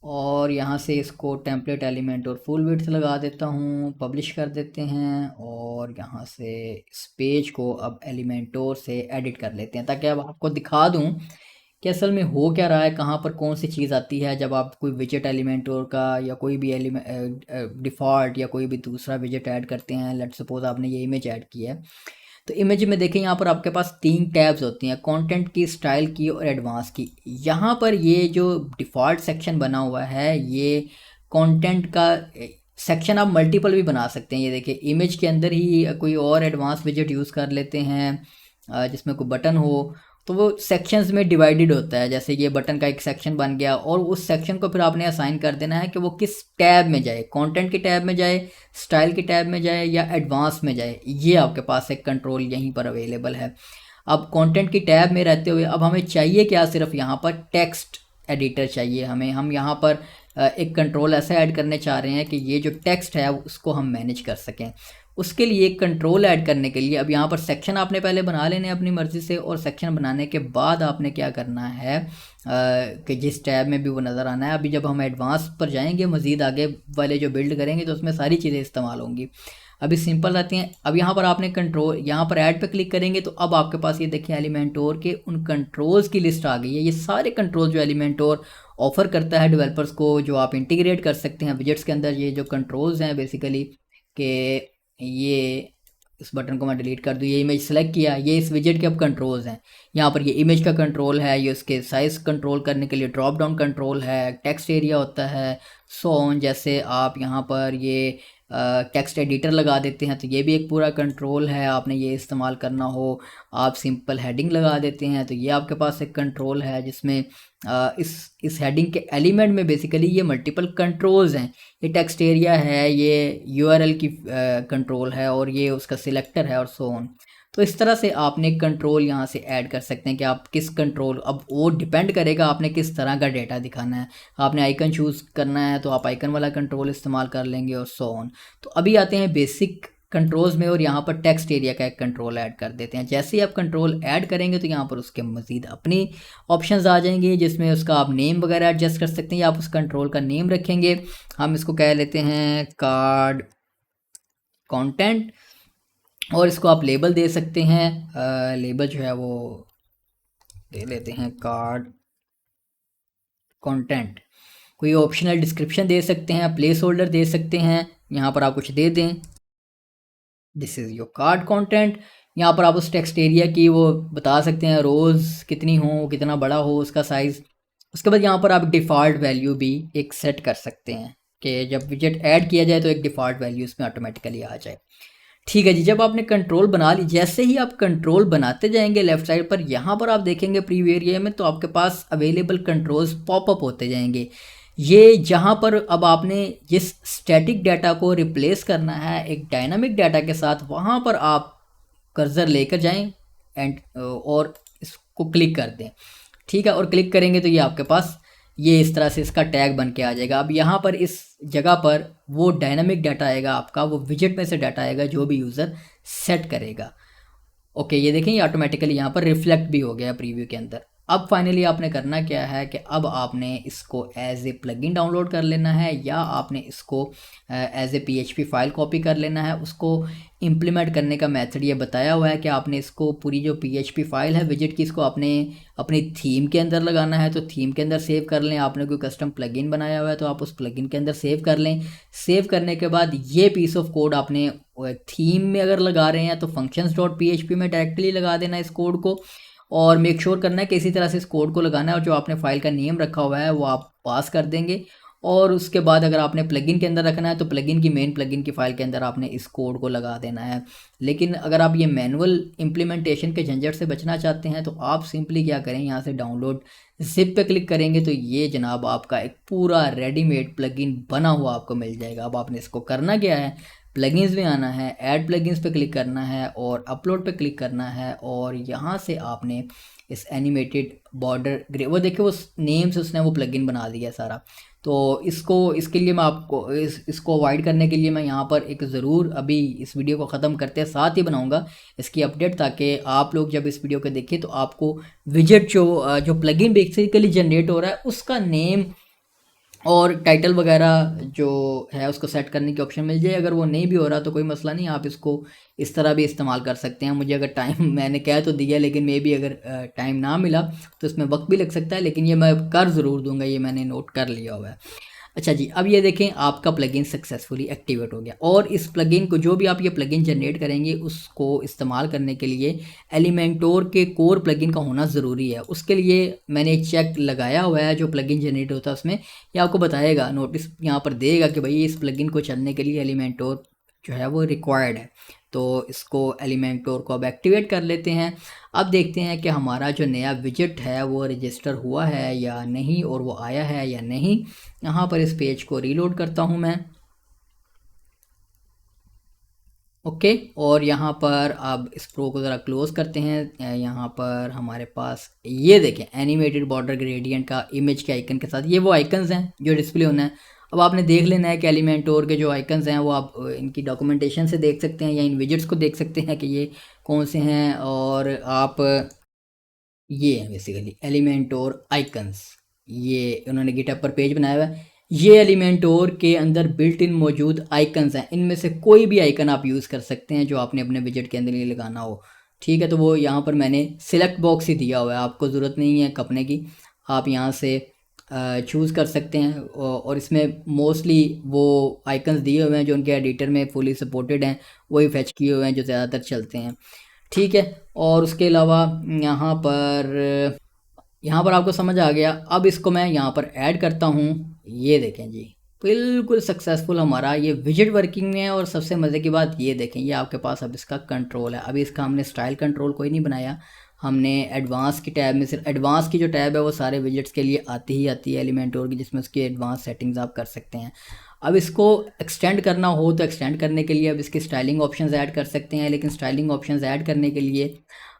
और यहाँ से इसको टेम्पलेट एलिमेंट और फुल विड्थ लगा देता हूँ, पब्लिश कर देते हैं, और यहाँ से इस पेज को अब एलिमेंटोर से एडिट कर लेते हैं, ताकि अब आपको दिखा दूँ कि असल में हो क्या रहा है, कहाँ पर कौन सी चीज़ आती है जब आप कोई विजेट एलिमेंटोर का या कोई भी डिफ़ॉल्ट या कोई भी दूसरा विजेट ऐड करते हैं। लेट्स सपोज आपने ये इमेज ऐड किया है, तो इमेज में देखें यहाँ पर आपके पास 3 टैब्स होती हैं, कंटेंट की, स्टाइल की और एडवांस की। यहाँ पर ये जो डिफ़ॉल्ट सेक्शन बना हुआ है ये कंटेंट का सेक्शन आप मल्टीपल भी बना सकते हैं। ये देखिए इमेज के अंदर ही कोई और एडवांस विजेट यूज़ कर लेते हैं जिसमें कोई बटन हो, तो वो सेक्शंस में डिवाइडेड होता है। जैसे ये बटन का एक सेक्शन बन गया, और उस सेक्शन को फिर आपने असाइन कर देना है कि वो किस टैब में जाए, कंटेंट की टैब में जाए, स्टाइल की टैब में जाए या एडवांस में जाए। ये आपके पास एक कंट्रोल यहीं पर अवेलेबल है। अब कंटेंट की टैब में रहते हुए अब हमें चाहिए क्या, सिर्फ यहाँ पर टेक्स्ट एडिटर चाहिए हमें, हम यहाँ पर एक कंट्रोल ऐसा ऐड करने चाह रहे हैं कि ये जो टेक्स्ट है उसको हम मैनेज कर सकें। उसके लिए एक कंट्रोल ऐड करने के लिए अब यहाँ पर सेक्शन आपने पहले बना लेने हैं अपनी मर्ज़ी से, और सेक्शन बनाने के बाद आपने क्या करना है कि जिस टैब में भी वो नज़र आना है। अभी जब हम एडवांस पर जाएंगे, मज़ीद आगे वाले जो बिल्ड करेंगे तो उसमें सारी चीज़ें इस्तेमाल होंगी। अभी सिंपल आती हैं। अब यहाँ पर आपने कंट्रोल, यहाँ पर ऐड पे क्लिक करेंगे तो अब आपके पास ये देखिए एलिमेंटोर के उन कंट्रोल्स की लिस्ट आ गई है। ये सारे कंट्रोल जो एलिमेंटोर ऑफर करता है डेवलपर्स को, जो आप इंटीग्रेट कर सकते हैं विजेट्स के अंदर, ये जो कंट्रोल्स हैं बेसिकली कि ये, इस बटन को मैं डिलीट कर दूँ, ये इमेज सेलेक्ट किया, ये इस विजेट के अब कंट्रोल्स हैं। यहाँ पर ये इमेज का कंट्रोल है, ये उसके साइज़ कंट्रोल करने के लिए ड्रॉप डाउन कंट्रोल है, टेक्स्ट एरिया होता है, सो ऑन। जैसे आप यहाँ पर ये टेक्स्ट एडिटर लगा देते हैं तो ये भी एक पूरा कंट्रोल है, आपने ये इस्तेमाल करना हो। आप सिंपल हेडिंग लगा देते हैं तो ये आपके पास एक कंट्रोल है जिसमें इस हेडिंग के एलिमेंट में बेसिकली ये मल्टीपल कंट्रोल्स हैं। ये टेक्स्ट एरिया है, ये यूआरएल की कंट्रोल है, और ये उसका सिलेक्टर है, और सो ऑन। तो इस तरह से आपने कंट्रोल यहाँ से ऐड कर सकते हैं कि आप किस कंट्रोल, अब वो डिपेंड करेगा आपने किस तरह का डेटा दिखाना है। आपने आइकन चूज़ करना है तो आप आइकन वाला कंट्रोल इस्तेमाल कर लेंगे, और सो ऑन। तो अभी आते हैं बेसिक कंट्रोल्स में, और यहाँ पर टेक्स्ट एरिया का एक कंट्रोल ऐड कर देते हैं। जैसे ही आप कंट्रोल ऐड करेंगे तो यहाँ पर उसके मज़ीद अपनी ऑप्शंस आ जाएंगे जिसमें उसका आप नेम वगैरह एडजस्ट कर सकते हैं, या आप उस कंट्रोल का नेम रखेंगे। हम इसको कह लेते हैं कार्ड कंटेंट, और इसको आप लेबल दे सकते हैं। लेबल जो है वो दे लेते हैं कार्ड कंटेंट। कोई ऑप्शनल डिस्क्रिप्शन दे सकते हैं, प्लेस होल्डर दे सकते हैं, यहाँ पर आप कुछ दे दें, this is your card content. यहाँ पर आप उस टेक्स्ट एरिया की वो बता सकते हैं, रोज़ कितनी हो, कितना बड़ा हो उसका साइज़। उसके बाद यहाँ पर आप डिफ़ॉल्ट वैल्यू भी एक सेट कर सकते हैं कि जब विजेट ऐड किया जाए तो एक डिफ़ॉल्ट वैल्यू इसमें ऑटोमेटिकली आ जाए। ठीक है जी, जब आपने कंट्रोल बना ली, जैसे ही आप कंट्रोल बनाते जाएंगे लेफ्ट साइड पर, यहाँ पर आप देखेंगे प्रीव्यू एरिया में तो आपके पास अवेलेबल कंट्रोल्स पॉपअप होते जाएंगे। ये जहाँ पर अब आपने जिस स्टैटिक डाटा को रिप्लेस करना है एक डायनामिक डाटा के साथ, वहाँ पर आप कर्सर लेकर जाएं एंड और इसको क्लिक कर दें। ठीक है, और क्लिक करेंगे तो ये आपके पास ये इस तरह से इसका टैग बन के आ जाएगा। अब यहाँ पर इस जगह पर वो डायनामिक डाटा आएगा आपका, वो विजेट में से डाटा आएगा जो भी यूज़र सेट करेगा। ओके, ये देखें ये ऑटोमेटिकली यहाँ पर रिफ्लेक्ट भी हो गया प्रीव्यू के अंदर। अब फाइनली आपने करना क्या है कि अब आपने इसको एज ए प्लगइन डाउनलोड कर लेना है, या आपने इसको as a PHP file copy कर लेना है। उसको इम्प्लीमेंट करने का मेथड ये बताया हुआ है कि आपने इसको पूरी जो PHP फाइल है विजेट की, इसको आपने अपनी थीम के अंदर लगाना है, तो थीम के अंदर सेव कर लें। आपने कोई कस्टम प्लगइन बनाया हुआ है तो आप उस प्लगइन के अंदर सेव कर लें। सेव करने के बाद ये पीस ऑफ कोड आपने थीम में अगर लगा रहे हैं तो functions.php में डायरेक्टली लगा देना इस कोड को, और मेक श्योर करना है कि इसी तरह से इस कोड को लगाना है, और जो आपने फाइल का नेम रखा हुआ है वो आप पास कर देंगे। और उसके बाद अगर आपने प्लगइन के अंदर रखना है तो प्लगइन की मेन प्लगइन की फाइल के अंदर आपने इस कोड को लगा देना है। लेकिन अगर आप ये मैनुअल इम्प्लीमेंटेशन के झंझट से बचना चाहते हैं तो आप सिंपली क्या करें, यहाँ से डाउनलोड जिप पे क्लिक करेंगे तो ये जनाब आपका एक पूरा रेडीमेड प्लगइन बना हुआ आपको मिल जाएगा। अब आपने इसको करना क्या है, प्लगइन्स में आना है, ऐड प्लगइन्स पे क्लिक करना है, और अपलोड पे क्लिक करना है, और यहाँ से आपने इस एनिमेटेड बॉर्डर ग्रे, वो देखिए वो नेम से उसने वो प्लगइन बना दिया सारा। तो इसके लिए मैं आपको इसको अवॉइड करने के लिए मैं यहाँ पर एक ज़रूर अभी इस वीडियो को ख़त्म करते हैं साथ ही बनाऊँगा इसकी अपडेट, ताकि आप लोग जब इस वीडियो को देखें तो आपको विजेट जो प्लगइन बेसिकली जनरेट हो रहा है उसका नेम और टाइटल वगैरह जो है उसको सेट करने की ऑप्शन मिल जाए। अगर वो नहीं भी हो रहा तो कोई मसला नहीं, आप इसको इस तरह भी इस्तेमाल कर सकते हैं। मुझे अगर टाइम मैंने कह तो दिया, लेकिन मे भी अगर टाइम ना मिला तो इसमें वक्त भी लग सकता है, लेकिन ये मैं कर ज़रूर दूंगा, ये मैंने नोट कर लिया हुआ है। अच्छा जी, अब ये देखें आपका प्लगइन सक्सेसफुली एक्टिवेट हो गया। और इस प्लगइन को, जो भी आप ये प्लगइन जनरेट करेंगे उसको इस्तेमाल करने के लिए एलिमेंटोर के कोर प्लगइन का होना ज़रूरी है। उसके लिए मैंने चेक लगाया हुआ है, जो प्लगइन जनरेट होता है उसमें ये आपको बताएगा, नोटिस यहाँ पर देगा कि भाई इस प्लगइन को चलने के लिए एलिमेंटोर जो है वो रिक्वायर्ड है। तो इसको एलिमेंटोर को अब एक्टिवेट कर लेते हैं। अब देखते हैं कि हमारा जो नया विजेट है वो रजिस्टर हुआ है या नहीं, और वो आया है या नहीं। यहाँ पर इस पेज को रीलोड करता हूँ मैं। ओके, और यहाँ पर अब इस प्रो को ज़रा क्लोज करते हैं। यहाँ पर हमारे पास ये देखें एनिमेटेड बॉर्डर ग्रेडियंट का इमेज के आइकन के साथ ये वो आइकन्स हैं जो डिस्प्ले होना है। अब आपने देख लेना है कि एलिमेंटोर के जो आइकन्स हैं वो आप इनकी डॉक्यूमेंटेशन से देख सकते हैं या इन विजेट्स को देख सकते हैं कि ये कौन से हैं। और आप ये हैं बेसिकली एलिमेंटोर आइकन्स, ये उन्होंने गिटहब पर पेज बनाया हुआ है। ये एलिमेंटोर के अंदर बिल्ट इन मौजूद आइकन्स हैं, इनमें से कोई भी आइकन आप यूज़ कर सकते हैं जो आपने अपने विजेट के अंदर ये लगाना हो। ठीक है, तो वो यहाँ पर मैंने सिलेक्ट बॉक्स ही दिया हुआ है, आपको ज़रूरत नहीं है कपने की, आप यहाँ से चूज़ कर सकते हैं। और इसमें मोस्टली वो आइकन्स दिए हुए हैं जो उनके एडिटर में फुली सपोर्टेड हैं, वही फैच किए हुए हैं जो ज़्यादातर चलते हैं। ठीक है, और उसके अलावा यहाँ पर आपको समझ आ गया। अब इसको मैं यहाँ पर ऐड करता हूँ। ये देखें जी, बिल्कुल सक्सेसफुल हमारा ये विजेट वर्किंग में है। और सबसे मज़े की बात ये देखें, ये आपके पास अब इसका कंट्रोल है। अभी इसका हमने स्टाइल कंट्रोल कोई नहीं बनाया, हमने एडवांस की टैब में सिर्फ एडवांस की जो टैब है वो सारे विजेट्स के लिए आती ही आती है एलिमेंटोर की, जिसमें उसकी एडवांस सेटिंग्स आप कर सकते हैं। अब इसको एक्सटेंड करना हो तो एक्सटेंड करने के लिए अब इसके स्टाइलिंग ऑप्शंस ऐड कर सकते हैं, लेकिन स्टाइलिंग ऑप्शंस ऐड करने के लिए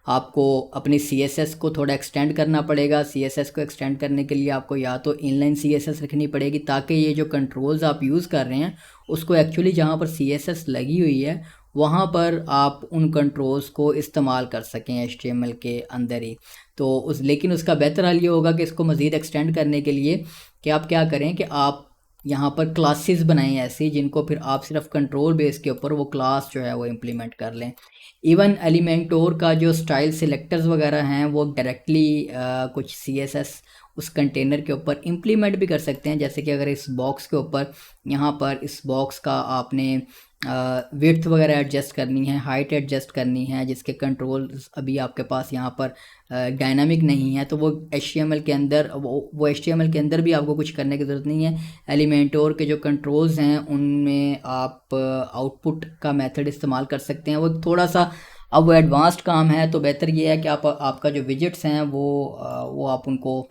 आपको अपनी CSS को थोड़ा एक्सटेंड करना पड़ेगा। CSS को एक्सटेंड करने के लिए आपको या तो इनलाइन CSS रखनी पड़ेगी ताकि ये जो कंट्रोल्स आप यूज़ कर रहे हैं उसको एक्चुअली जहाँ पर CSS लगी हुई है वहाँ पर आप उन कंट्रोल्स को इस्तेमाल कर सकें HTML के अंदर ही। तो लेकिन उसका बेहतर हल ये होगा कि इसको मज़ीद एक्सटेंड करने के लिए कि आप क्या करें कि आप यहाँ पर क्लासेस बनाएं ऐसी जिनको फिर आप सिर्फ कंट्रोल बेस के ऊपर वो क्लास जो है वो इम्प्लीमेंट कर लें। इवन एलिमेंटोर का जो स्टाइल सिलेक्टर्स वगैरह हैं वो डायरेक्टली कुछ CSS उस कंटेनर के ऊपर इम्प्लीमेंट भी कर सकते हैं। जैसे कि अगर इस बॉक्स के ऊपर यहाँ पर इस बॉक्स का आपने विड्थ वगैरह एडजस्ट करनी है, हाइट एडजस्ट करनी है, जिसके कंट्रोल्स अभी आपके पास यहाँ पर डायनामिक नहीं है, तो वो HTML के अंदर वो HTML के अंदर भी आपको कुछ करने की ज़रूरत नहीं है। एलिमेंटोर के जो कंट्रोल्स हैं उनमें आप आउटपुट का मेथड इस्तेमाल कर सकते हैं। वो थोड़ा सा अब वो एडवांस्ड काम है, तो बेहतर ये है कि आप आपका जो विजेट्स हैं वो आप उनको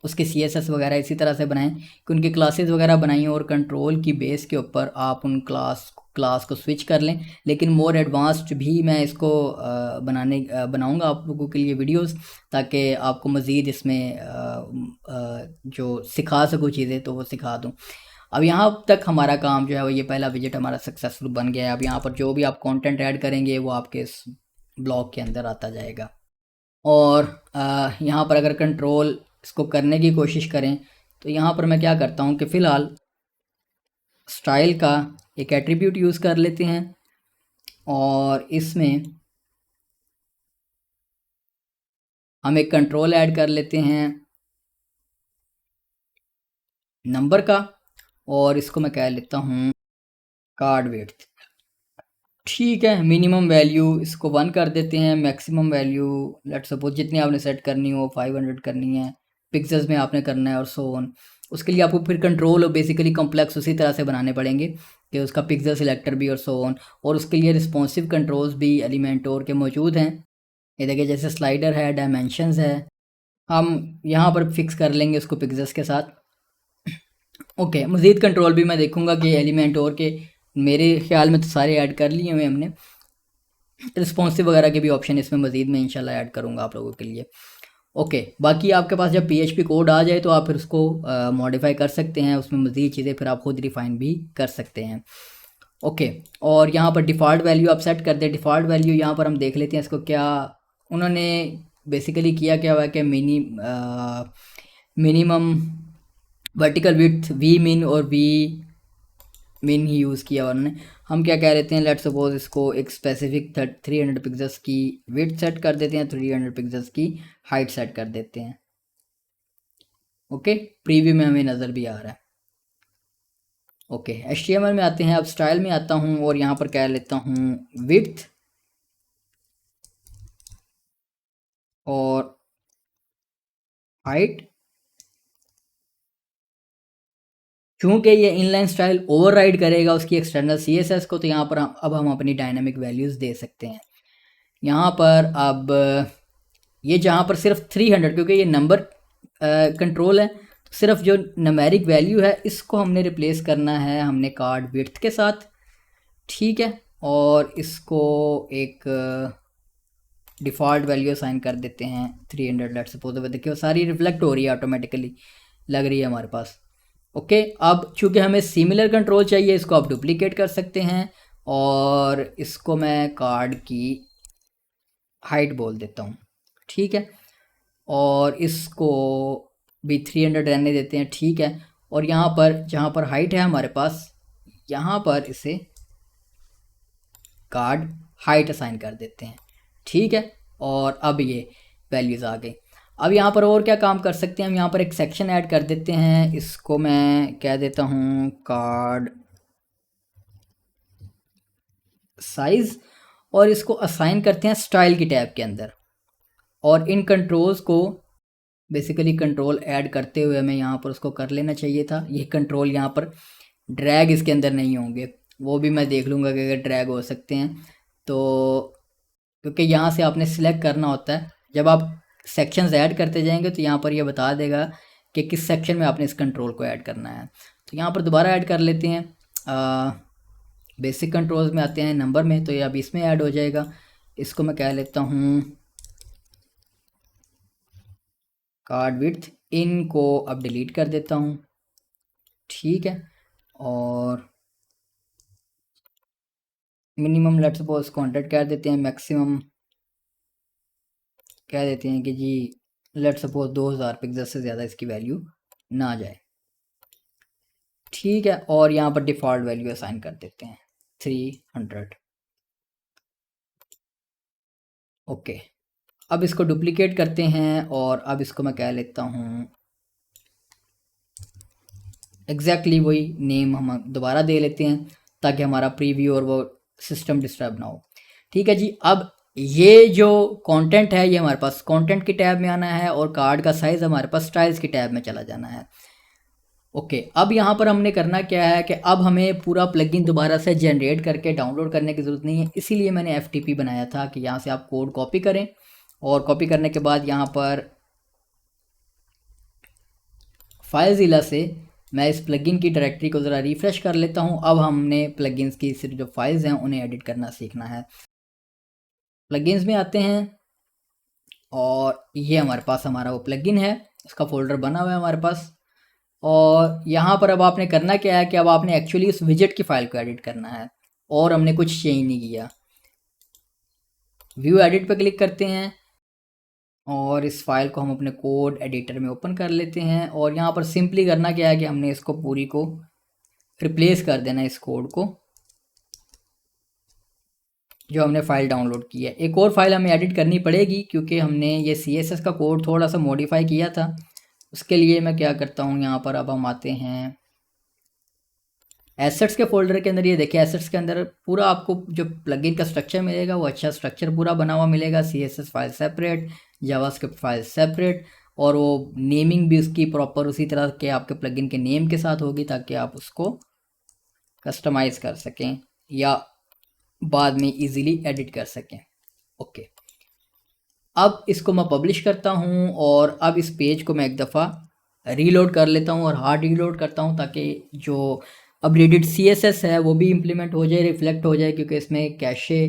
उसके CSS वगैरह इसी तरह से बनाएं कि उनकी क्लासेस वगैरह बनाएं और कंट्रोल की बेस के ऊपर आप उन क्लास को स्विच कर लें। लेकिन मोर एडवांस्ड भी मैं इसको बनाऊंगा आप लोगों के लिए वीडियोस, ताकि आपको मज़ीद इसमें जो सिखा सकूँ चीज़ें तो वो सिखा दूँ। अब यहाँ तक हमारा काम जो है वो ये पहला विजिट हमारा सक्सेसफुल बन गया है। अब यहाँ पर जो भी आप कंटेंट ऐड करेंगे वो आपके इस ब्लॉग के अंदर आता जाएगा। और यहाँ पर अगर कंट्रोल इसको करने की कोशिश करें तो यहाँ पर मैं क्या करता हूँ कि फ़िलहाल स्टाइल का एक एट्रीब्यूट यूज़ कर लेते हैं और इसमें हम एक कंट्रोल ऐड कर लेते हैं नंबर का, और इसको मैं कह लेता हूँ कार्ड विड्थ। ठीक है, मिनिमम वैल्यू इसको 1 कर देते हैं, मैक्सिमम वैल्यू लेट्स सपोज जितनी आपने सेट करनी हो 500 करनी है, पिक्सेल्स में आपने करना है और सो ऑन। उसके लिए आपको फिर कंट्रोल बेसिकली कॉम्प्लेक्स उसी तरह से बनाने पड़ेंगे कि उसका पिक्सल सिलेक्टर भी और सो ऑन। और उसके लिए रिस्पॉन्सिव कंट्रोल्स भी एलिमेंटोर के मौजूद हैं। ये देखिए जैसे स्लाइडर है, डायमेंशंस है, हम यहाँ पर फिक्स कर लेंगे उसको पिक्सेल्स के साथ। ओके, मज़ीद कंट्रोल भी मैं देखूँगा कि एलिमेंटोर के मेरे ख्याल में तो सारे ऐड कर लिए हुए हमने। रिस्पॉन्सिव वगैरह के भी ऑप्शन इसमें मज़ीद मैं इंशाल्लाह ऐड करूँगा आप लोगों के लिए। ओके, बाकी आपके पास जब PHP कोड आ जाए तो आप फिर उसको मॉडिफाई कर सकते हैं, उसमें मज़ीद चीज़ें फिर आप खुद रिफ़ाइन भी कर सकते हैं। ओके, और यहाँ पर डिफ़ॉल्ट वैल्यू आप सेट कर दें। डिफ़ॉल्ट वैल्यू यहाँ पर हम देख लेते हैं इसको क्या उन्होंने बेसिकली किया क्या हुआ है कि मिनिमम वर्टिकल विड्थ वी मिन और वी मिन ही यूज़ किया उन्होंने। हम क्या कह लेते हैं, लेट्स सपोज इसको एक स्पेसिफिक 300 पिक्सेल्स की विड्थ सेट कर देते हैं, 300 पिक्सेल्स की हाइट सेट कर देते हैं। ओके, प्रीव्यू में हमें नज़र भी आ रहा है। ओके, HTML में आते हैं, अब स्टाइल में आता हूँ और यहाँ पर कह लेता हूँ विड्थ और हाइट। क्योंकि ये इनलाइन स्टाइल ओवरराइड करेगा उसकी एक्सटर्नल CSS को, तो यहाँ पर अब हम अपनी डायनामिक वैल्यूज़ दे सकते हैं। यहाँ पर अब ये जहाँ पर सिर्फ 300, क्योंकि ये नंबर कंट्रोल है, तो सिर्फ जो नंबरिक वैल्यू है इसको हमने रिप्लेस करना है हमने कार्ड विड्थ के साथ। ठीक है, और इसको एक डिफ़ॉल्ट वैल्यू असाइन कर देते हैं 300। लेट्स सपोज देखिए सारी रिफ्लेक्ट हो रही है, ऑटोमेटिकली लग रही है हमारे पास। ओके, अब चूँकि हमें सिमिलर कंट्रोल चाहिए, इसको आप डुप्लीकेट कर सकते हैं और इसको मैं कार्ड की हाइट बोल देता हूँ, ठीक है। और इसको भी 300 रहने देते हैं, ठीक है। और यहाँ पर जहाँ पर हाइट है हमारे पास, यहाँ पर इसे कार्ड हाइट असाइन कर देते हैं, ठीक है। और अब ये वैल्यूज़ आ गई। अब यहाँ पर और क्या काम कर सकते हैं हम, यहाँ पर एक सेक्शन ऐड कर देते हैं, इसको मैं कह देता हूँ कार्ड साइज़, और इसको असाइन करते हैं स्टाइल की टैब के अंदर। और इन कंट्रोल्स को बेसिकली कंट्रोल ऐड करते हुए हमें यहाँ पर उसको कर लेना चाहिए था। ये कंट्रोल यहाँ पर ड्रैग इसके अंदर नहीं होंगे, वो भी मैं देख लूँगा कि अगर ड्रैग हो सकते हैं तो, क्योंकि यहाँ से आपने सिलेक्ट करना होता है। जब आप सेक्शंस ऐड करते जाएंगे तो यहाँ पर ये बता देगा कि किस सेक्शन में आपने इस कंट्रोल को ऐड करना है। तो यहाँ पर दोबारा ऐड कर लेते हैं, बेसिक कंट्रोल्स में आते हैं नंबर में, तो ये अब इसमें ऐड हो जाएगा। इसको मैं कह लेता हूँ कार्ड विड्थ, इनको अब डिलीट कर देता हूँ, ठीक है। और मिनिमम लेट्स सपोज 100 कह देते हैं, मैक्सिमम कह देते हैं कि जी लेट्स सपोज 2000 पिक्सल से ज़्यादा इसकी वैल्यू ना जाए, ठीक है। और यहाँ पर डिफ़ॉल्ट वैल्यू असाइन कर देते हैं 300। ओके, अब इसको डुप्लीकेट करते हैं और अब इसको मैं कह लेता हूँ एग्जैक्टली वही नेम हम दोबारा दे लेते हैं ताकि हमारा प्रीव्यू और वो सिस्टम डिस्टर्ब ना हो, ठीक है जी। अब ये जो कंटेंट है ये हमारे पास कंटेंट की टैब में आना है और कार्ड का साइज़ हमारे पास स्टाइल्स की टैब में चला जाना है। ओके, अब यहाँ पर हमने करना क्या है कि अब हमें पूरा प्लगइन दोबारा से जनरेट करके डाउनलोड करने की ज़रूरत नहीं है, इसीलिए मैंने FTP बनाया था कि यहाँ से आप कोड कॉपी करें और कॉपी करने के बाद यहाँ पर फाइलज़िला से मैं इस प्लगइन की डायरेक्टरी को ज़रा रिफ़्रेश कर लेता हूँ। अब हमने प्लगइन्स की सिर्फ जो फाइल्स हैं उन्हें एडिट करना सीखना है। प्लगइन्स में आते हैं और ये हमारे पास हमारा वो प्लगइन है, इसका फ़ोल्डर बना हुआ है हमारे पास। और यहाँ पर अब आपने करना क्या है कि अब आपने एक्चुअली उस विजेट की फ़ाइल को एडिट करना है और हमने कुछ चेंज नहीं किया। व्यू एडिट पर क्लिक करते हैं और इस फाइल को हम अपने कोड एडिटर में ओपन कर लेते हैं। और यहाँ पर सिंपली करना क्या है कि हमने इसको पूरी को रिप्लेस कर देना है, इस कोड को जो हमने फ़ाइल डाउनलोड की है। एक और फाइल हमें एडिट करनी पड़ेगी क्योंकि हमने ये CSS का कोड थोड़ा सा मॉडिफाई किया था। उसके लिए मैं क्या करता हूँ, यहाँ पर अब हम आते हैं एसेट्स के फोल्डर के अंदर। ये देखिए एसेट्स के अंदर पूरा आपको जो प्लगइन का स्ट्रक्चर मिलेगा वो अच्छा स्ट्रक्चर पूरा बना हुआ मिलेगा। CSS file separate, JavaScript file separate, और वो नेमिंग भी उसकी प्रॉपर उसी तरह के आपके प्लगइन के नेम के साथ होगी ताकि आप उसको कस्टमाइज़ कर सकें या बाद में इजीली एडिट कर सकें। ओके, अब इसको मैं पब्लिश करता हूँ और अब इस पेज को मैं एक दफ़ा रीलोड कर लेता हूँ और हार्ड रीलोड करता हूँ ताकि जो अपडेटेड CSS है वो भी इम्प्लीमेंट हो जाए, रिफ्लेक्ट हो जाए, क्योंकि इसमें कैशे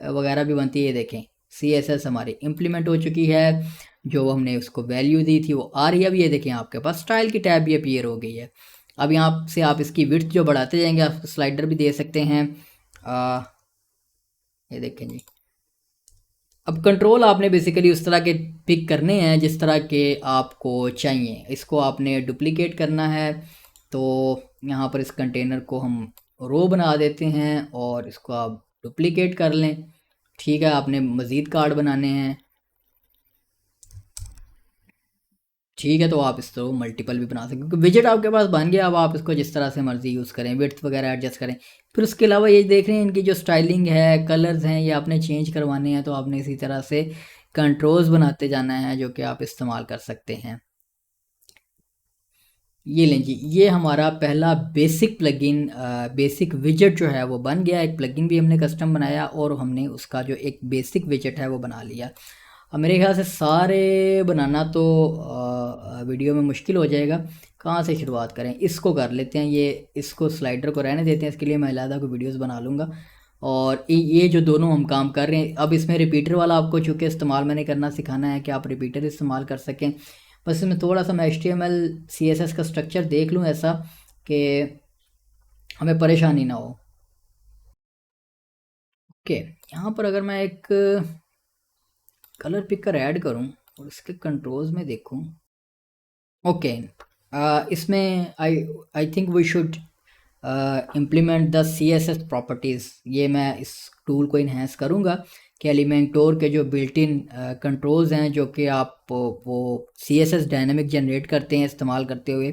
वगैरह भी बनती है। देखें CSS हमारी इम्प्लीमेंट हो चुकी है, जो हमने उसको वैल्यू दी थी वो आ रही है। अब ये देखें आपके पास स्टाइल की टैब भी अपीयर हो गई है। अब यहाँ से आप इसकी विड्थ जो बढ़ाते जाएंगे, आप स्लाइडर भी दे सकते हैं। ये देखें जी, अब कंट्रोल आपने बेसिकली उस तरह के पिक करने हैं जिस तरह के आपको चाहिए। इसको आपने डुप्लीकेट करना है तो यहाँ पर इस कंटेनर को हम रो बना देते हैं और इसको आप डुप्लीकेट कर लें, ठीक है। आपने मज़ीद कार्ड बनाने हैं, ठीक है, तो आप इस तरह मल्टीपल भी बना सकते हैं क्योंकि विजेट आपके पास बन गया। अब आप इसको जिस तरह से मर्ज़ी यूज़ करें, विड्थ वगैरह एडजस्ट करें। फिर उसके अलावा ये देख रहे हैं इनकी जो स्टाइलिंग है, कलर्स हैं, ये आपने चेंज करवाने हैं तो आपने इसी तरह से कंट्रोल्स बनाते जाना है जो कि आप इस्तेमाल कर सकते हैं। ये लें जी, ये हमारा पहला बेसिक प्लगइन, बेसिक विजेट जो है वो बन गया। एक प्लगइन भी हमने कस्टम बनाया और हमने उसका जो एक बेसिक विजेट है वो बना लिया। अब मेरे ख्याल से सारे बनाना तो वीडियो में मुश्किल हो जाएगा, कहाँ से शुरुआत करें। इसको कर लेते हैं, ये इसको स्लाइडर को रहने देते हैं, इसके लिए मैं अलग कोई वीडियोस बना लूँगा। और ये जो दोनों हम काम कर रहे हैं, अब इसमें रिपीटर वाला आपको चूँकि इस्तेमाल मैंने करना सिखाना है कि आप रिपीटर इस्तेमाल कर सकें। बस इसमें थोड़ा सा मैं HTML CSS का स्ट्रक्चर देख लूँ ऐसा कि हमें परेशानी ना हो। ओके, यहाँ पर अगर मैं एक कलर पिकर ऐड करूँ और इसके कंट्रोल्स में देखूँ, ओके, इसमें I think we should implement the CSS properties. ये मैं इस टूल को इन्हेंस करूँगा कि एलिमेंटोर के जो बिल्ट इन कंट्रोल्स हैं जो कि आप वो CSS डायनेमिक जनरेट करते हैं इस्तेमाल करते हुए,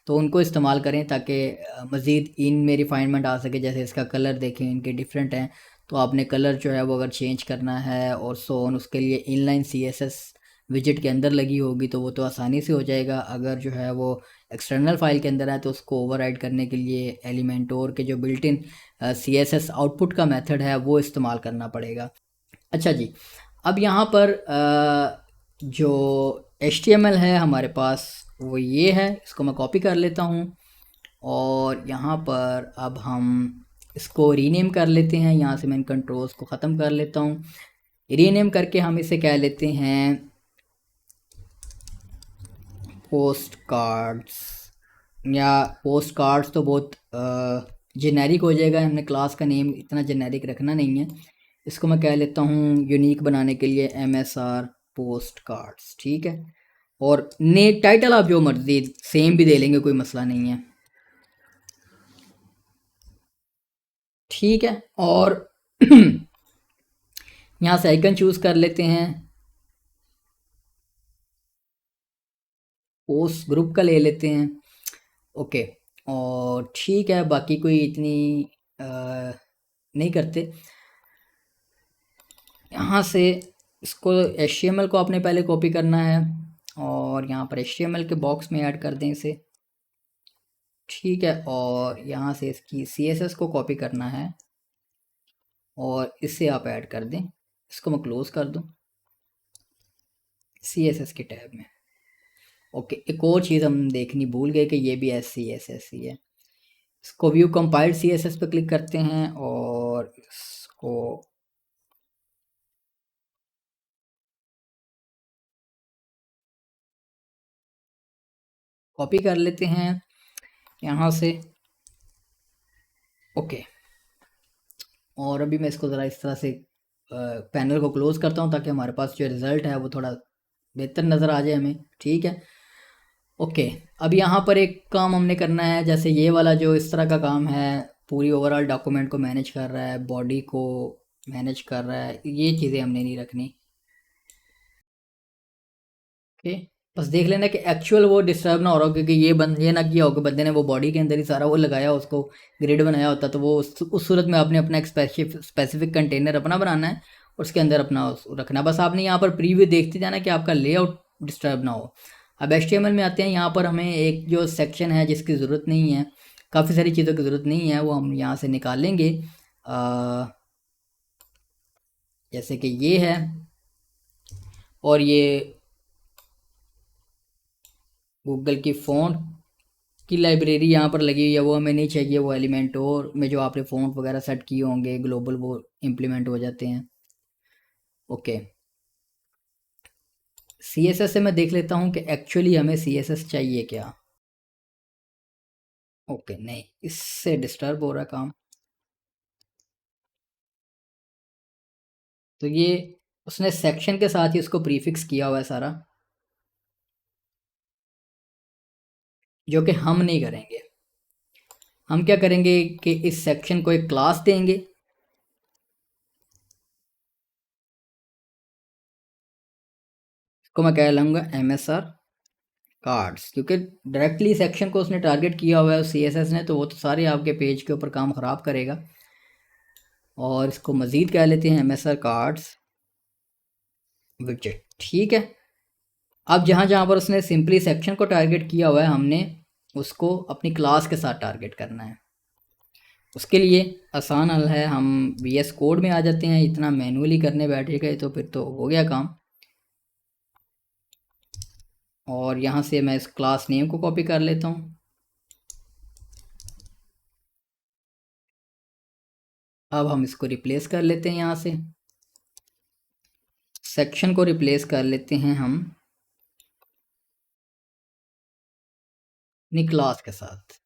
तो उनको इस्तेमाल करें ताकि मज़ीद इनमें रिफाइनमेंट आ सके। जैसे इसका कलर देखें, इनके डिफरेंट हैं, तो आपने कलर जो है वो अगर चेंज करना है और सो ऑन, उसके लिए इनलाइन CSS विजिट के अंदर लगी होगी तो वो तो आसानी से हो जाएगा। अगर जो है वो एक्सटर्नल फाइल के अंदर है तो उसको ओवरराइड करने के लिए एलिमेंटोर के जो बिल्ट इन CSS आउटपुट का मेथड है वो इस्तेमाल करना पड़ेगा। अच्छा जी, अब यहाँ पर जो HTML है हमारे पास वो ये है, इसको मैं कॉपी कर लेता हूँ और यहाँ पर अब हम इसको रीनेम कर लेते हैं। यहाँ से मैं इन कंट्रोल्स को ख़त्म कर लेता हूँ। रीनेम करके हम इसे कह लेते हैं पोस्ट कार्ड्स, या पोस्ट कार्ड्स तो बहुत जेनेरिक हो जाएगा, हमने क्लास का नेम इतना जेनेरिक रखना नहीं है। इसको मैं कह लेता हूँ यूनिक बनाने के लिए MSR पोस्ट कार्ड्स, ठीक है। और ने टाइटल आप जो मर्जी सेम भी दे लेंगे, कोई मसला नहीं है, ठीक है। और यहाँ से आइकन चूज़ कर लेते हैं, पोस्ट ग्रुप का ले लेते हैं, ओके। और ठीक है, बाकी कोई इतनी नहीं करते। यहाँ से इसको HTML को आपने पहले कॉपी करना है और यहाँ पर HTML के बॉक्स में ऐड कर दें इसे, ठीक है। और यहाँ से इसकी CSS को कॉपी करना है और इसे आप ऐड कर दें। इसको मैं क्लोज़ कर दूँ CSS के टैब में। ओके, एक और चीज़ हम देखनी भूल गए कि ये भी CSS ही है। इसको व्यू कंपाइल्ड CSS पे क्लिक करते हैं और इसको कॉपी कर लेते हैं यहाँ से, ओके। और अभी मैं इसको ज़रा इस तरह से पैनल को क्लोज़ करता हूँ ताकि हमारे पास जो रिज़ल्ट है वो थोड़ा बेहतर नज़र आ जाए हमें, ठीक है। ओके, अब यहाँ पर एक काम हमने करना है, जैसे ये वाला जो इस तरह का काम है, पूरी ओवरऑल डॉक्यूमेंट को मैनेज कर रहा है, बॉडी को मैनेज कर रहा है, ये चीज़ें हमने नहीं रखनी, ओके। बस देख लेना कि एक्चुअल वो डिस्टर्ब ना हो रहा हो, क्योंकि ये ना किया हो कि बंदे ने वो बॉडी के अंदर ही सारा वो लगाया, उसको ग्रिड बनाया होता, तो वो उस सूरत में आपने अपना एक स्पेसिफिक कंटेनर अपना बनाना है और उसके अंदर अपना रखना। बस आपने यहाँ पर प्रीव्यू देखते जाना कि आपका लेआउट डिस्टर्ब ना हो। अब HTML में आते हैं, यहाँ पर हमें एक जो सेक्शन है जिसकी ज़रूरत नहीं है, काफ़ी सारी चीज़ों की ज़रूरत नहीं है, वो हम यहाँ से निकाल लेंगे। जैसे कि ये है, और ये गूगल की फ़ॉन्ट की लाइब्रेरी यहाँ पर लगी हुई है, वो हमें नहीं चाहिए। वो एलिमेंटोर में जो आपने फ़ॉन्ट वगैरह सेट किए होंगे ग्लोबल, वो इम्प्लीमेंट हो जाते हैं, ओके। CSS से मैं देख लेता हूँ कि एक्चुअली हमें CSS चाहिए क्या। ओके, नहीं, इससे डिस्टर्ब हो रहा है काम। तो ये उसने सेक्शन के साथ ही उसको प्रीफिक्स किया हुआ है सारा, जो कि हम नहीं करेंगे। हम क्या करेंगे कि इस सेक्शन को एक क्लास देंगे, इसको मैं कह लूँगा MSR कार्ड्स, क्योंकि डायरेक्टली सेक्शन को उसने टारगेट किया हुआ है CSS ने, तो वो तो सारे आपके पेज के ऊपर काम ख़राब करेगा। और इसको मज़ीद कह लेते हैं MSR कार्ड्स विजेट, ठीक है। अब जहाँ जहाँ पर उसने सिंपली सेक्शन को टारगेट किया हुआ है, हमने उसको अपनी क्लास के साथ टारगेट करना है। उसके लिए आसान हल है, हम VS कोड में आ जाते हैं। इतना मैनुअली करने बैठे गए तो फिर तो हो गया काम। और यहाँ से मैं इस क्लास नेम को कॉपी कर लेता हूँ, अब हम इसको रिप्लेस कर लेते हैं यहाँ से, सेक्शन को रिप्लेस कर लेते हैं हम अपनी क्लास के साथ।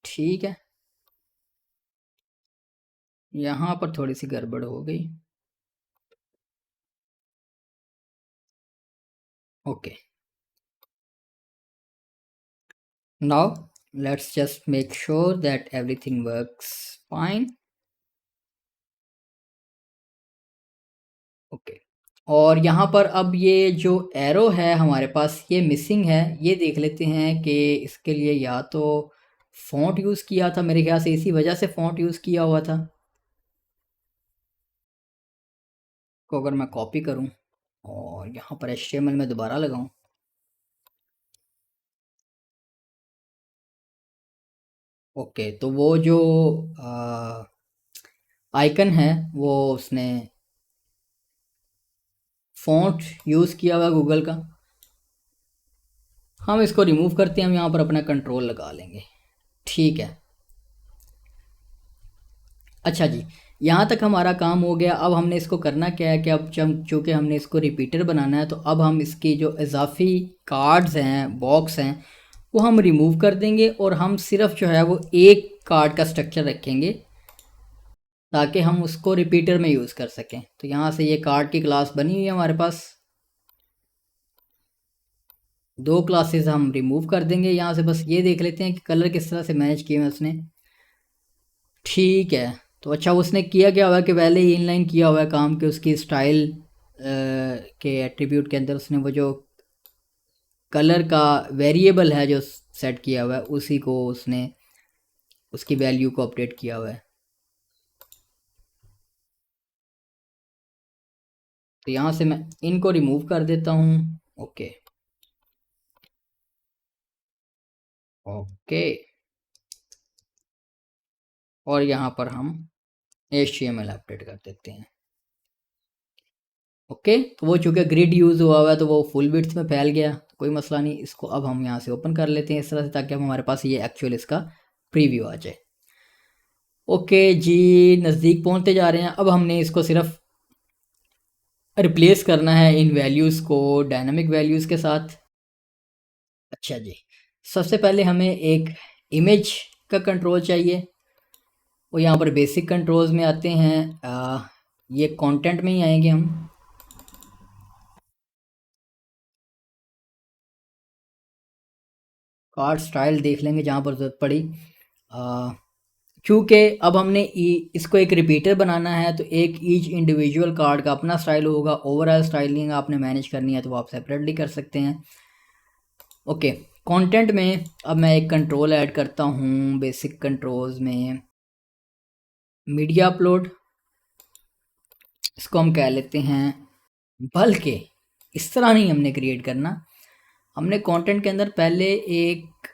ठीक है, यहाँ पर थोड़ी सी गड़बड़ हो गई। Okay, now let's just make sure that everything works fine. Okay, और यहाँ पर अब ये जो एरो है हमारे पास ये मिसिंग है। ये देख लेते हैं कि इसके लिए या तो फ़ॉन्ट यूज़ किया था, मेरे ख्याल से इसी वजह से फ़ॉन्ट यूज़ किया हुआ था। को अगर मैं कॉपी करूँ और यहाँ पर HTML में दोबारा लगाऊँ, ओके, तो वो जो आइकन है वो उसने फ़ॉन्ट यूज़ किया हुआ गूगल का। हम इसको रिमूव करते हैं, हम यहाँ पर अपना कंट्रोल लगा लेंगे। ठीक है, अच्छा जी, यहाँ तक हमारा काम हो गया। अब हमने इसको करना क्या है कि अब जब चूँकि हमने इसको रिपीटर बनाना है, तो अब हम इसकी जो इजाफी कार्ड्स हैं, बॉक्स हैं, वो हम रिमूव कर देंगे और हम सिर्फ जो है वो एक कार्ड का स्ट्रक्चर रखेंगे ताकि हम उसको रिपीटर में यूज़ कर सकें। तो यहाँ से ये कार्ड की क्लास बनी हुई है हमारे पास, दो क्लासेस हम रिमूव कर देंगे यहाँ से। बस ये देख लेते हैं कि कलर किस तरह से मैनेज किए हैं उसने। ठीक है, तो अच्छा उसने किया क्या हुआ है कि पहले ही इनलाइन किया हुआ है काम कि उसकी स्टाइल के एट्रीब्यूट के अंदर उसने वो जो कलर का वेरिएबल है जो सेट किया हुआ है उसी को उसने उसकी वैल्यू को अपडेट किया हुआ है। तो यहाँ से मैं इनको रिमूव कर देता हूँ। ओके, ओके, और यहाँ पर हम HTML अपडेट कर देते हैं। ओके, तो वो चूँकि ग्रिड यूज़ हुआ हुआ है तो वो फुल विड्थ में फैल गया, तो कोई मसला नहीं। इसको अब हम यहाँ से ओपन कर लेते हैं इस तरह से, ताकि हम हमारे पास ये एक्चुअल इसका प्रीव्यू आ जाए। ओके जी, नज़दीक पहुँचते जा रहे हैं। अब हमने इसको सिर्फ रिप्लेस करना है इन वैल्यूज़ को डायनामिक वैल्यूज़ के साथ। अच्छा जी, सबसे पहले हमें एक इमेज का कंट्रोल चाहिए। वो यहाँ पर बेसिक कंट्रोल्स में आते हैं, ये कंटेंट में ही आएंगे हम। कार्ड स्टाइल देख लेंगे जहाँ पर ज़रूरत पड़ी। क्योंकि अब हमने इसको एक रिपीटर बनाना है, तो एक ईच इंडिविजुअल कार्ड का अपना स्टाइल होगा। ओवरऑल स्टाइलिंग आपने मैनेज करनी है तो वो आप सेपरेटली कर सकते हैं। ओके, कंटेंट में अब मैं एक कंट्रोल ऐड करता हूँ बेसिक कंट्रोल्स में, मीडिया अपलोड। इसको हम कह लेते हैं, बल्कि इस तरह नहीं हमने क्रिएट करना, हमने कंटेंट के अंदर पहले एक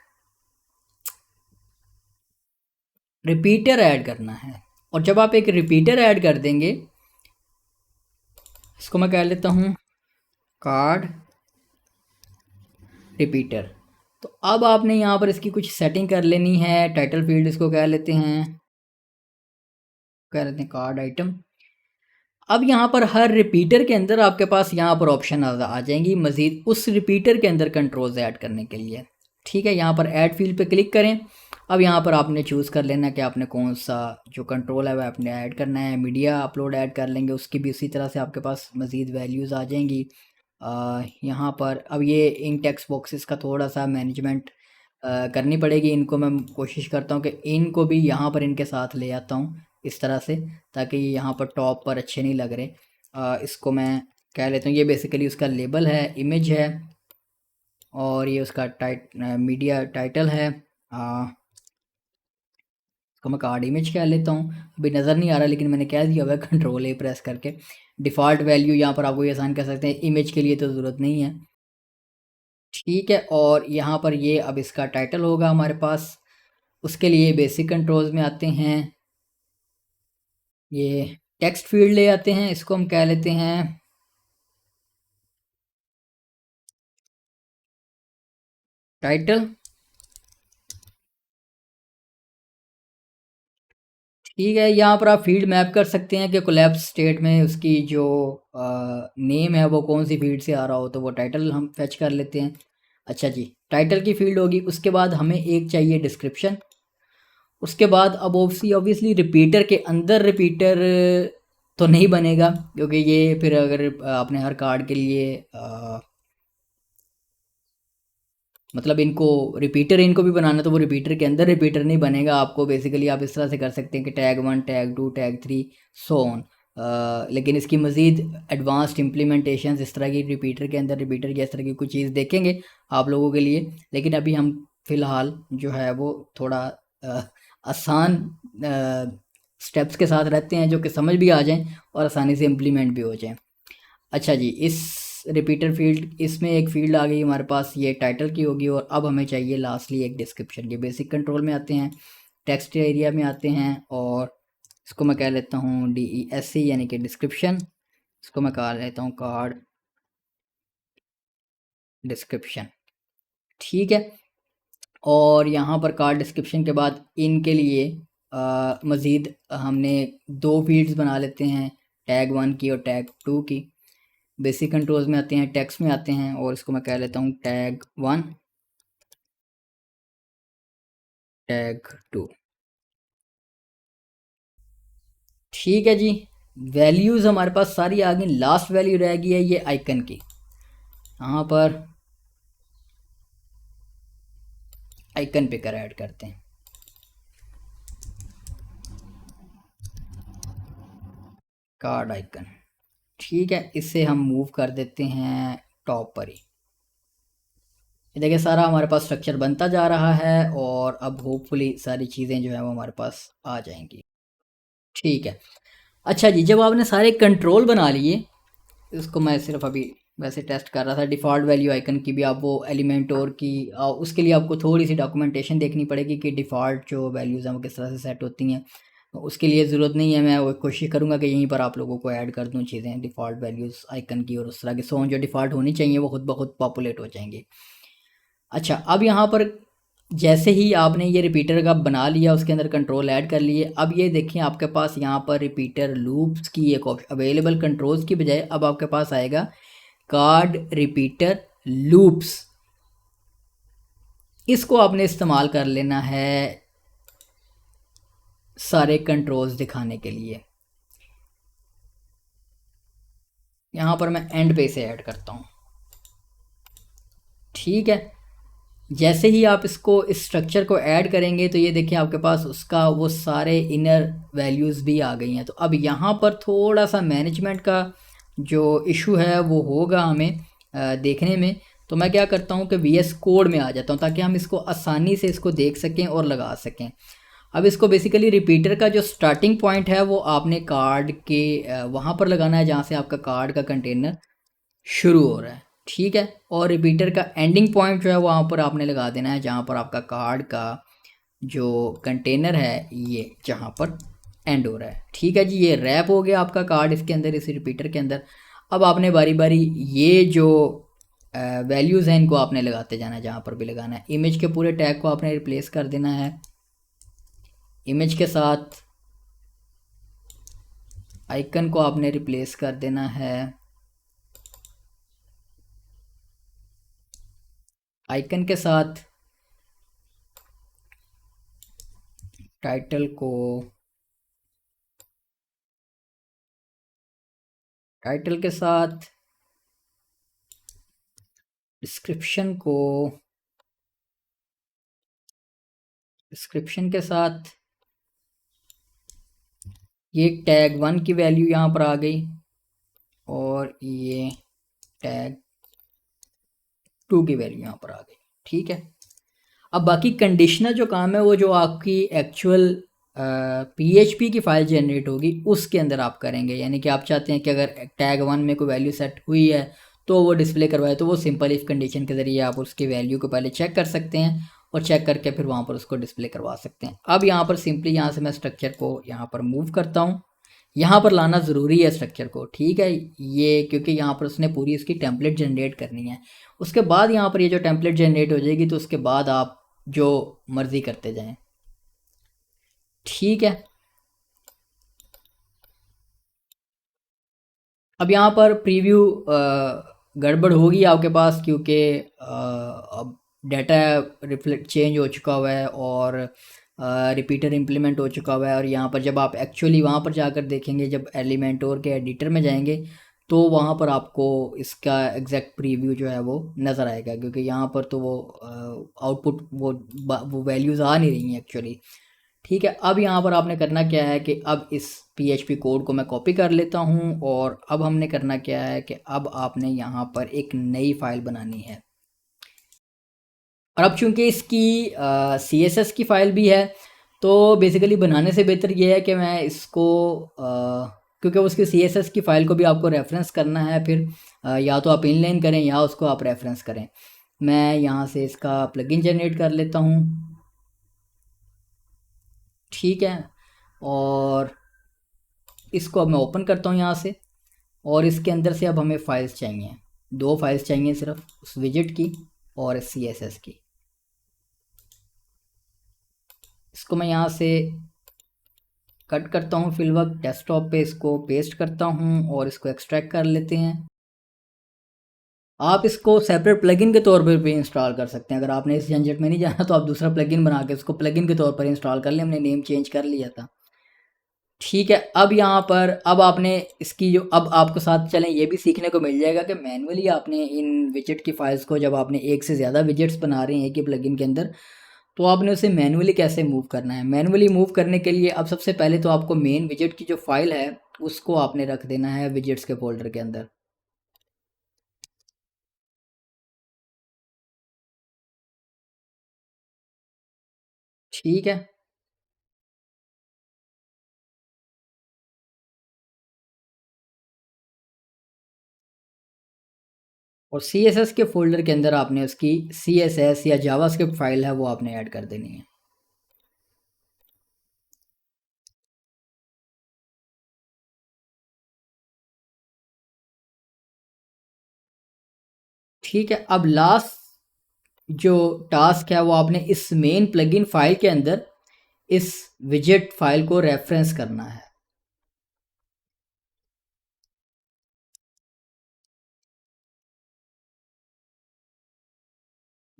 रिपीटर ऐड करना है। और जब आप एक रिपीटर ऐड कर देंगे, इसको मैं कह लेता हूँ कार्ड रिपीटर। तो अब आपने यहाँ पर इसकी कुछ सेटिंग कर लेनी है। टाइटल फील्ड इसको कह लेते हैं, कह लेते हैं कार्ड आइटम। अब यहाँ पर हर रिपीटर के अंदर आपके पास यहाँ पर ऑप्शन आ जाएंगी मज़ीद उस रिपीटर के अंदर कंट्रोल्स ऐड करने के लिए। ठीक है, यहाँ पर ऐड फील्ड पे क्लिक करें। अब यहाँ पर आपने चूज़ कर लेना कि आपने कौन सा जो कंट्रोल है वह आपने ऐड करना है। मीडिया अपलोड ऐड कर लेंगे, उसकी भी उसी तरह से आपके पास मज़ीद वैल्यूज़ आ जाएंगी। यहाँ पर अब ये इन टेक्स्ट बॉक्सेस का थोड़ा सा मैनेजमेंट करनी पड़ेगी। इनको मैं कोशिश करता हूँ कि इनको भी यहाँ पर इनके साथ ले आता हूँ इस तरह से, ताकि ये यहाँ पर टॉप पर अच्छे नहीं लग रहे। इसको मैं कह लेता हूँ, ये बेसिकली उसका लेबल है, इमेज है, और ये उसका मीडिया टाइटल है। इसको मैं कार्ड इमेज कह लेता हूँ। अभी नज़र नहीं आ रहा लेकिन मैंने कह दिया हुआ है कंट्रोल ए प्रेस करके। डिफ़ॉल्ट वैल्यू यहाँ पर आपको ये आसान कर सकते हैं, इमेज के लिए तो ज़रूरत नहीं है। ठीक है, और यहाँ पर ये अब इसका टाइटल होगा हमारे पास। उसके लिए बेसिक कंट्रोल्स में आते हैं, ये टेक्स्ट फील्ड ले आते हैं। इसको हम कह लेते हैं टाइटल। ठीक है, यहाँ पर आप फील्ड मैप कर सकते हैं कि कोलैप्स स्टेट में उसकी जो नेम है वो कौन सी फील्ड से आ रहा हो, तो वो टाइटल हम फेच कर लेते हैं। अच्छा जी, टाइटल की फील्ड होगी, उसके बाद हमें एक चाहिए डिस्क्रिप्शन। उसके बाद अब ऑब्वियसली रिपीटर के अंदर रिपीटर तो नहीं बनेगा, क्योंकि ये फिर अगर आपने हर कार्ड के लिए मतलब इनको रिपीटर इनको भी बनाना, तो वो रिपीटर के अंदर रिपीटर नहीं बनेगा। आपको बेसिकली आप इस तरह से कर सकते हैं कि tag 1, tag 2, tag 3, so on. लेकिन इसकी मज़ीद एडवांस्ड इम्प्लीमेंटेशन इस तरह की रिपीटर के अंदर रिपीटर की इस तरह की कुछ चीज़ देखेंगे आप लोगों के लिए। लेकिन अभी हम फ़िलहाल जो है वो थोड़ा आसान स्टेप्स के साथ रहते हैं, जो कि समझ भी आ जाएं और आसानी से इम्प्लीमेंट भी हो जाएं। अच्छा जी, इस रिपीटर फील्ड, इसमें एक फील्ड आ गई हमारे पास, ये टाइटल की होगी। और अब हमें चाहिए लास्टली एक डिस्क्रिप्शन की। बेसिक कंट्रोल में आते हैं, टेक्स्ट एरिया में आते हैं, और इसको मैं कह लेता हूँ DESC यानी कि डिस्क्रिप्शन। इसको मैं कह लेता हूँ कार्ड डिस्क्रिप्शन। ठीक है, और यहाँ पर कार्ड डिस्क्रिप्शन के बाद इनके लिए मज़ीद हमने दो फील्ड्स बना लेते हैं, टैग 1 की और टैग 2 की। बेसिक कंट्रोल्स में आते हैं, टेक्स्ट में आते हैं, और इसको मैं कह लेता हूँ टैग 1, टैग 2। ठीक है जी, वैल्यूज़ हमारे पास सारी आ गई। लास्ट वैल्यू रह गई है ये आइकन की। यहाँ पर आइकन पिकर ऐड करते हैं, कार्ड आइकन। ठीक है, इससे हम मूव कर देते हैं टॉप पर ही। ये देखिए सारा हमारे पास स्ट्रक्चर बनता जा रहा है, और अब होपफुली सारी चीज़ें जो है वो हमारे पास आ जाएंगी। ठीक है, अच्छा जी, जब आपने सारे कंट्रोल बना लिए, इसको मैं सिर्फ अभी वैसे टेस्ट कर रहा था, डिफ़ॉल्ट वैल्यू आइकन की भी आप वो एलिमेंट और की उसके लिए आपको थोड़ी सी डॉक्यूमेंटेशन देखनी पड़ेगी कि डिफ़ॉल्ट जो वैल्यूज़ हैं वो किस तरह से सेट होती हैं। तो उसके लिए ज़रूरत नहीं है, मैं वो कोशिश करूँगा कि यहीं पर आप लोगों को ऐड कर दूँ चीज़ें डिफ़ॉल्ट वैल्यूज़ आइकन की, और उस तरह की जो डिफ़ॉल्ट होनी चाहिए वो खुद ब खुद पॉपुलेट हो जाएंगी। अच्छा, अब यहाँ पर जैसे ही आपने ये रिपीटर का बना लिया, उसके अंदर कंट्रोल ऐड कर लिए, अब ये देखें आपके पास यहाँ पर रिपीटर लूप्स की एक ऑप्शन अवेलेबल, कंट्रोल्स की बजाय अब आपके पास आएगा कार्ड रिपीटर लूप्स। इसको आपने इस्तेमाल कर लेना है सारे कंट्रोल्स दिखाने के लिए। यहाँ पर मैं एंड पे से ऐड करता हूँ। ठीक है, जैसे ही आप इसको इस स्ट्रक्चर को ऐड करेंगे तो ये देखिए आपके पास उसका वो सारे इनर वैल्यूज़ भी आ गई हैं। तो अब यहाँ पर थोड़ा सा मैनेजमेंट का जो इशू है वो होगा हमें देखने में। तो मैं क्या करता हूँ कि VS कोड में आ जाता हूँ, ताकि हम इसको आसानी से इसको देख सकें और लगा सकें। अब इसको बेसिकली रिपीटर का जो स्टार्टिंग पॉइंट है वो आपने कार्ड के वहाँ पर लगाना है जहाँ से आपका कार्ड का कंटेनर शुरू हो रहा है। ठीक है, और रिपीटर का एंडिंग पॉइंट जो है वहाँ पर आपने लगा देना है जहाँ पर आपका कार्ड का जो कंटेनर है ये जहाँ पर एंड हो रहा है। ठीक है जी, ये रैप हो गया आपका कार्ड इसके अंदर, इस रिपीटर के अंदर। अब आपने बारी बारी ये जो वैल्यूज़ हैं इनको आपने लगाते जाना है जहाँ पर भी लगाना है। इमेज के पूरे टैग को आपने रिप्लेस कर देना है इमेज के साथ, आइकन को आपने रिप्लेस कर देना है आइकन के साथ, टाइटल को टाइटल के साथ, डिस्क्रिप्शन को डिस्क्रिप्शन के साथ। ये टैग 1 की वैल्यू यहाँ पर आ गई, और ये टैग 2 की वैल्यू यहाँ पर आ गई। ठीक है, अब बाकी कंडीशनल जो काम है वो जो आपकी एक्चुअल PHP की फ़ाइल जनरेट होगी उसके अंदर आप करेंगे। यानी कि आप चाहते हैं कि अगर टैग 1 में कोई वैल्यू सेट हुई है तो वो डिस्प्ले करवाए, तो वो सिंपल इफ़ कंडीशन के ज़रिए आप उसकी वैल्यू को पहले चेक कर सकते हैं, और चेक करके फिर वहाँ पर उसको डिस्प्ले करवा सकते हैं। अब यहाँ पर सिंपली यहाँ से मैं स्ट्रक्चर को यहाँ पर मूव करता हूँ, यहाँ पर लाना ज़रूरी है स्ट्रक्चर को। ठीक है, ये क्योंकि यहाँ पर उसने पूरी इसकी टेम्पलेट जनरेट करनी है। उसके बाद यहाँ पर ये जो टेम्पलेट जनरेट हो जाएगी तो उसके बाद आप जो मर्ज़ी करते जाएं। ठीक है, अब यहाँ पर प्रीव्यू गड़बड़ होगी आपके पास, क्योंकि अब डाटा रिफ्लेक्ट चेंज हो चुका हुआ है और रिपीटर इम्प्लीमेंट हो चुका हुआ है। और यहाँ पर जब आप एक्चुअली वहाँ पर जाकर देखेंगे, जब एलिमेंटोर के एडिटर में जाएंगे, तो वहाँ पर आपको इसका एग्जैक्ट प्रीव्यू जो है वो नज़र आएगा, क्योंकि यहाँ पर तो वो आउटपुट वो वैल्यूज़ आ नहीं रही हैं एक्चुअली। ठीक है, अब यहाँ पर आपने करना क्या है कि अब इस पीएचपी कोड को मैं कॉपी कर लेता हूँ, और अब हमने करना क्या है कि अब आपने यहाँ पर एक नई फाइल बनानी है। और अब चूंकि इसकी CSS की फ़ाइल भी है, तो बेसिकली बनाने से बेहतर ये है कि मैं इसको क्योंकि उसकी CSS की फ़ाइल को भी आपको रेफरेंस करना है, फिर या तो आप इनलाइन करें या उसको आप रेफरेंस करें। मैं यहाँ से इसका प्लगइन जनरेट कर लेता हूँ। ठीक है, और इसको अब मैं ओपन करता हूँ यहाँ से, और इसके अंदर से अब हमें फ़ाइल्स चाहिए, दो फाइल्स चाहिए सिर्फ, उस विजिट की और CSS की। इसको मैं यहाँ से कट करता हूँ, फिल वक्त डेस्कटॉप पे इसको पेस्ट करता हूँ और इसको एक्सट्रैक्ट कर लेते हैं। आप इसको सेपरेट प्लगइन के तौर पर भी इंस्टॉल कर सकते हैं। अगर आपने इस झंझट में नहीं जाना तो आप दूसरा प्लगइन बना के इसको प्लगइन के तौर पर इंस्टॉल कर लें। हमने नेम चेंज कर लिया था। ठीक है, अब यहाँ पर अब आपने इसकी जो अब आपको साथ चलें ये भी सीखने को मिल जाएगा कि मैनुअली आपने इन विजेट की फाइल्स को, जब आपने एक से ज़्यादा विजेट्स बना रहे हैं एक ही प्लगइन के अंदर, तो आपने उसे मैनुअली कैसे मूव करना है। मैनुअली मूव करने के लिए अब सबसे पहले तो आपको मेन विजेट की जो फाइल है उसको आपने रख देना है विजेट्स के फोल्डर के अंदर। ठीक है, और CSS के फोल्डर के अंदर आपने उसकी CSS या जावास्क्रिप्ट फाइल है वो आपने ऐड कर देनी है। ठीक है, अब लास्ट जो टास्क है वो आपने इस मेन प्लगइन फाइल के अंदर इस विजेट फाइल को रेफरेंस करना है।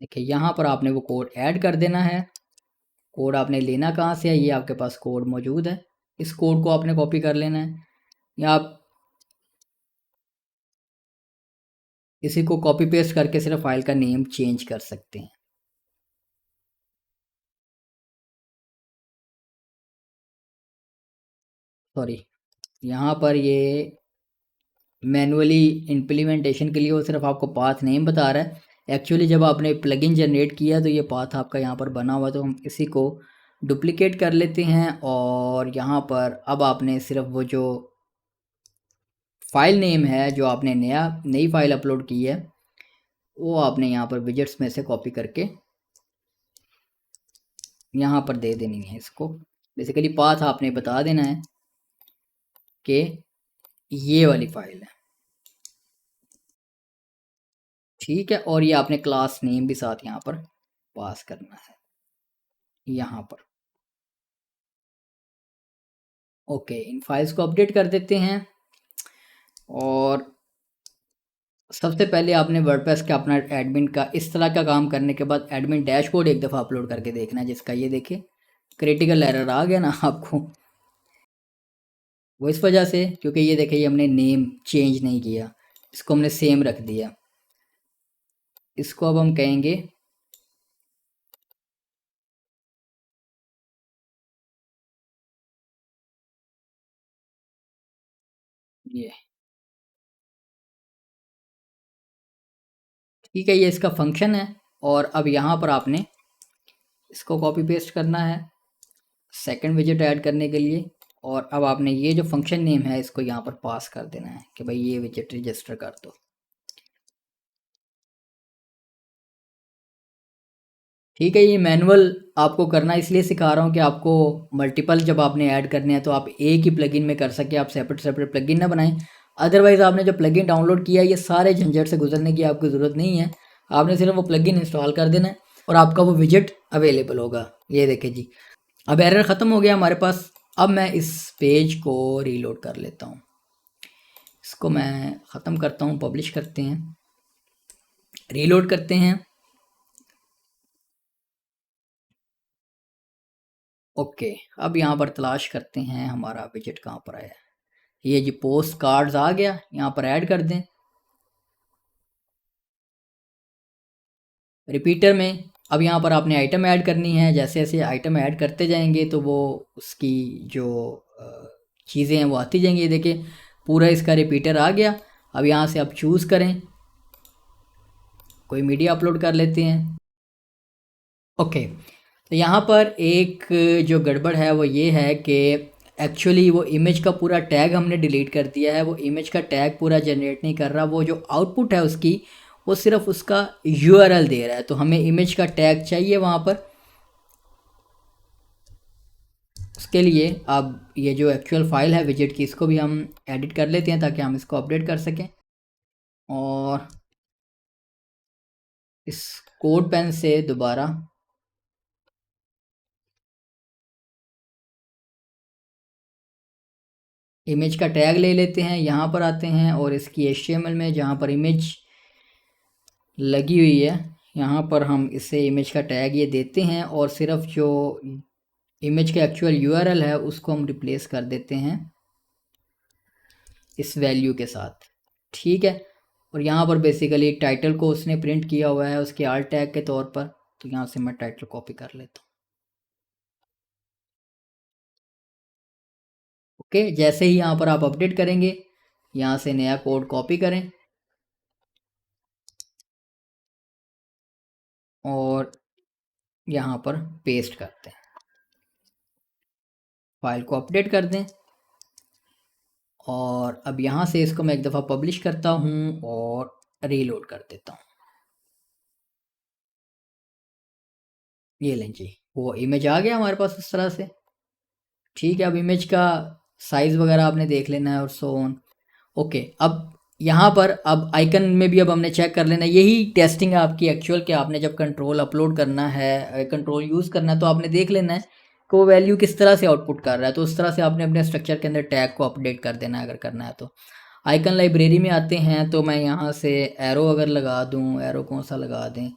देखिए यहाँ पर आपने वो कोड ऐड कर देना है। कोड आपने लेना कहाँ से है, ये आपके पास कोड मौजूद है। इस कोड को आपने कॉपी कर लेना है, या आप इसी को कॉपी पेस्ट करके सिर्फ फाइल का नेम चेंज कर सकते हैं। सॉरी, यहाँ पर ये मैनुअली इम्प्लीमेंटेशन के लिए वो सिर्फ आपको पाथ नेम बता रहा है। एक्चुअली जब आपने प्लगइन जनरेट किया तो ये पाथ आपका यहाँ पर बना हुआ, तो हम इसी को डुप्लीकेट कर लेते हैं। और यहाँ पर अब आपने सिर्फ वो जो फाइल नेम है जो आपने नई फाइल अपलोड की है वो आपने यहाँ पर विजेट्स में से कॉपी करके यहाँ पर दे देनी है। इसको बेसिकली पाथ आपने बता देना है कि ये वाली फाइल है। ठीक है, और ये आपने क्लास नेम भी साथ यहाँ पर पास करना है यहाँ पर। ओके, इन फाइल्स को अपडेट कर देते हैं। और सबसे पहले आपने वर्डप्रेस का अपना एडमिन का इस तरह का काम करने के बाद एडमिन डैशबोर्ड एक दफ़ा अपलोड करके देखना है, जिसका ये देखिए क्रिटिकल एरर आ गया ना आपको। वो इस वजह से क्योंकि ये देखिए हमने नेम चेंज नहीं किया, इसको हमने सेम रख दिया। इसको अब हम कहेंगे ये। ठीक है, ये इसका फंक्शन है। और अब यहाँ पर आपने इसको कॉपी पेस्ट करना है सेकंड विजिट ऐड करने के लिए। और अब आपने ये जो फंक्शन नेम है इसको यहाँ पर पास कर देना है कि भाई ये विजिट रजिस्टर कर दो। ठीक है, ये मैनुअल आपको करना इसलिए सिखा रहा हूँ कि आपको मल्टीपल जब आपने ऐड करने हैं तो आप एक ही प्लगइन में कर सके, आप सेपरेट सेपरेट प्लगइन ना बनाएं। अदरवाइज़ आपने जो प्लगइन डाउनलोड किया है ये सारे झंझट से गुजरने की आपको ज़रूरत नहीं है। आपने सिर्फ वो प्लगइन इंस्टॉल कर देना है और आपका वो विजिट अवेलेबल होगा। ये देखें जी, अब एरर ख़त्म हो गया हमारे पास। अब मैं इस पेज को रीलोड कर लेता हूँ। इसको मैं ख़त्म करता हूँ, पब्लिश करते हैं, रीलोड करते हैं। ओके, अब यहाँ पर तलाश करते हैं हमारा विजेट कहाँ पर आया है। ये जी पोस्ट कार्ड्स आ गया, यहाँ पर ऐड कर दें। रिपीटर में अब यहाँ पर आपने आइटम ऐड करनी है। जैसे जैसे आइटम ऐड करते जाएंगे तो वो उसकी जो चीज़ें हैं वो आती जाएंगी। ये देखिए पूरा इसका रिपीटर आ गया। अब यहाँ से आप चूज़ करें, कोई मीडिया अपलोड कर लेते हैं। ओके, तो यहाँ पर एक जो गड़बड़ है वो ये है कि एक्चुअली वो इमेज का पूरा टैग हमने डिलीट कर दिया है। वो इमेज का टैग पूरा जनरेट नहीं कर रहा, वो जो आउटपुट है उसकी वो सिर्फ उसका यूआरएल दे रहा है। तो हमें इमेज का टैग चाहिए वहाँ पर। उसके लिए अब ये जो एक्चुअल फाइल है विजेट की, इसको भी हम एडिट कर लेते हैं ताकि हम इसको अपडेट कर सकें। और इस कोड पेन से दोबारा इमेज का टैग ले लेते हैं, यहाँ पर आते हैं और इसकी HTML में जहाँ पर इमेज लगी हुई है यहाँ पर हम इसे इमेज का टैग ये देते हैं और सिर्फ जो इमेज का एक्चुअल यूआरएल है उसको हम रिप्लेस कर देते हैं इस वैल्यू के साथ। ठीक है, और यहाँ पर बेसिकली टाइटल को उसने प्रिंट किया हुआ है उसके आल्ट टैग के तौर पर, तो यहाँ से मैं टाइटल कॉपी कर लेता हूँ। ओके, जैसे ही यहाँ पर आप अपडेट करेंगे यहाँ से नया कोड कॉपी करें और यहाँ पर पेस्ट करते हैं, फाइल को अपडेट कर दें। और अब यहाँ से इसको मैं एक दफ़ा पब्लिश करता हूँ और रीलोड कर देता हूँ। ये लें जी, वो इमेज आ गया हमारे पास इस तरह से। ठीक है, अब इमेज का साइज़ वगैरह आपने देख लेना है और सो ऑन। ओके, अब यहाँ पर अब आइकन में भी अब हमने चेक कर लेना है। यही टेस्टिंग है आपकी एक्चुअल कि आपने जब कंट्रोल अपलोड करना है, कंट्रोल यूज़ करना है, तो आपने देख लेना है कि वो वैल्यू किस तरह से आउटपुट कर रहा है। तो उस तरह से आपने अपने स्ट्रक्चर के अंदर टैग को अपडेट कर देना है अगर करना है तो। आइकन लाइब्रेरी में आते हैं तो मैं यहाँ से एरो अगर लगा दूँ, एरो कौन सा लगा दें,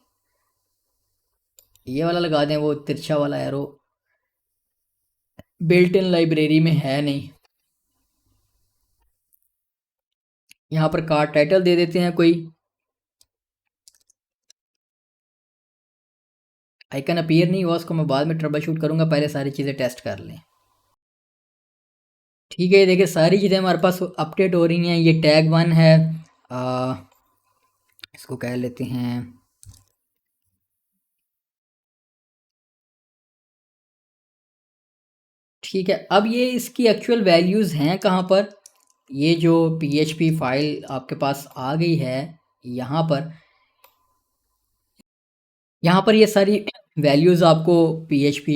ये वाला लगा दें, वो तिरछा वाला एरो बिल्ट इन लाइब्रेरी में है नहीं। यहाँ पर कार्ड टाइटल दे देते हैं कोई, आइकन अपीयर नहीं हुआ उसको मैं बाद में ट्रबल शूट करूँगा, पहले सारी चीज़ें टेस्ट कर लें। ठीक है, देखिए सारी चीज़ें हमारे पास अपडेट हो रही हैं। ये टैग 1 है, आ, इसको कह लेते हैं ठीक है। अब ये इसकी एक्चुअल वैल्यूज़ हैं कहाँ पर, ये जो PHP फाइल आपके पास आ गई है यहाँ पर, यहाँ पर ये सारी वैल्यूज़ आपको PHP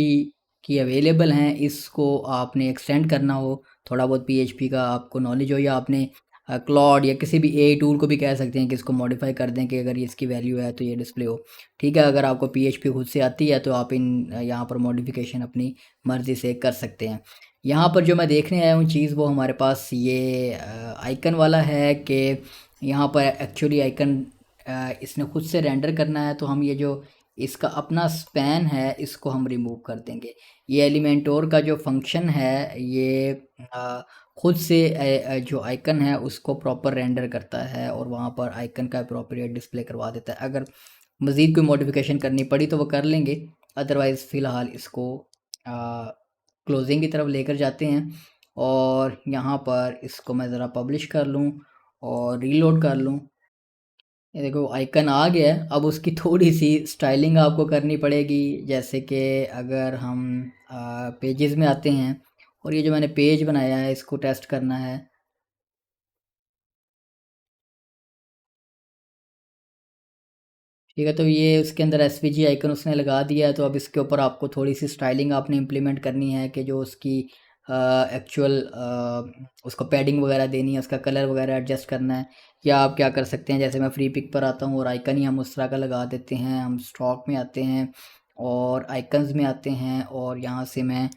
की अवेलेबल हैं। इसको आपने एक्सटेंड करना हो, थोड़ा बहुत PHP का आपको नॉलेज हो, या आपने क्लॉड या किसी भी AI टूल को भी कह सकते हैं कि इसको मॉडिफाई कर दें कि अगर ये इसकी वैल्यू है तो ये डिस्प्ले हो। ठीक है, अगर आपको PHP खुद से आती है तो आप यहाँ पर मॉडिफिकेशन अपनी मर्ज़ी से कर सकते हैं। यहाँ पर जो मैं देखने आया हूँ चीज़, वो हमारे पास ये आइकन वाला है कि यहाँ पर एक्चुअली आइकन इसने खुद से रेंडर करना है। तो हम ये जो इसका अपना स्पैन है इसको हम रिमूव कर देंगे। ये एलिमेंटोर का जो फंक्शन है ये खुद से जो आइकन है उसको प्रॉपर रेंडर करता है और वहाँ पर आइकन का अप्रोप्रिएट डिस्प्ले करवा देता है। अगर मज़ीद कोई मॉडिफिकेशन करनी पड़ी तो वो कर लेंगे, अदरवाइज़ फ़िलहाल इसको क्लोजिंग की तरफ लेकर जाते हैं। और यहाँ पर इसको मैं ज़रा पब्लिश कर लूँ और रीलोड कर लूँ। ये देखो आइकन आ गया है। अब उसकी थोड़ी सी स्टाइलिंग आपको करनी पड़ेगी, जैसे कि अगर हम पेजेस में आते हैं और ये जो मैंने पेज बनाया है इसको टेस्ट करना है। ठीक है, तो ये उसके अंदर एसवीजी आइकन उसने लगा दिया है। तो अब इसके ऊपर आपको थोड़ी सी स्टाइलिंग आपने इम्प्लीमेंट करनी है कि जो उसकी एक्चुअल उसको पैडिंग वगैरह देनी है, उसका कलर वगैरह एडजस्ट करना है। या आप क्या कर सकते हैं, जैसे मैं फ्री पिक पर आता हूँ और आइकन ही हम उस तरह का लगा देते हैं। हम स्टॉक में आते हैं और आइकन्स में आते हैं और यहाँ से मैं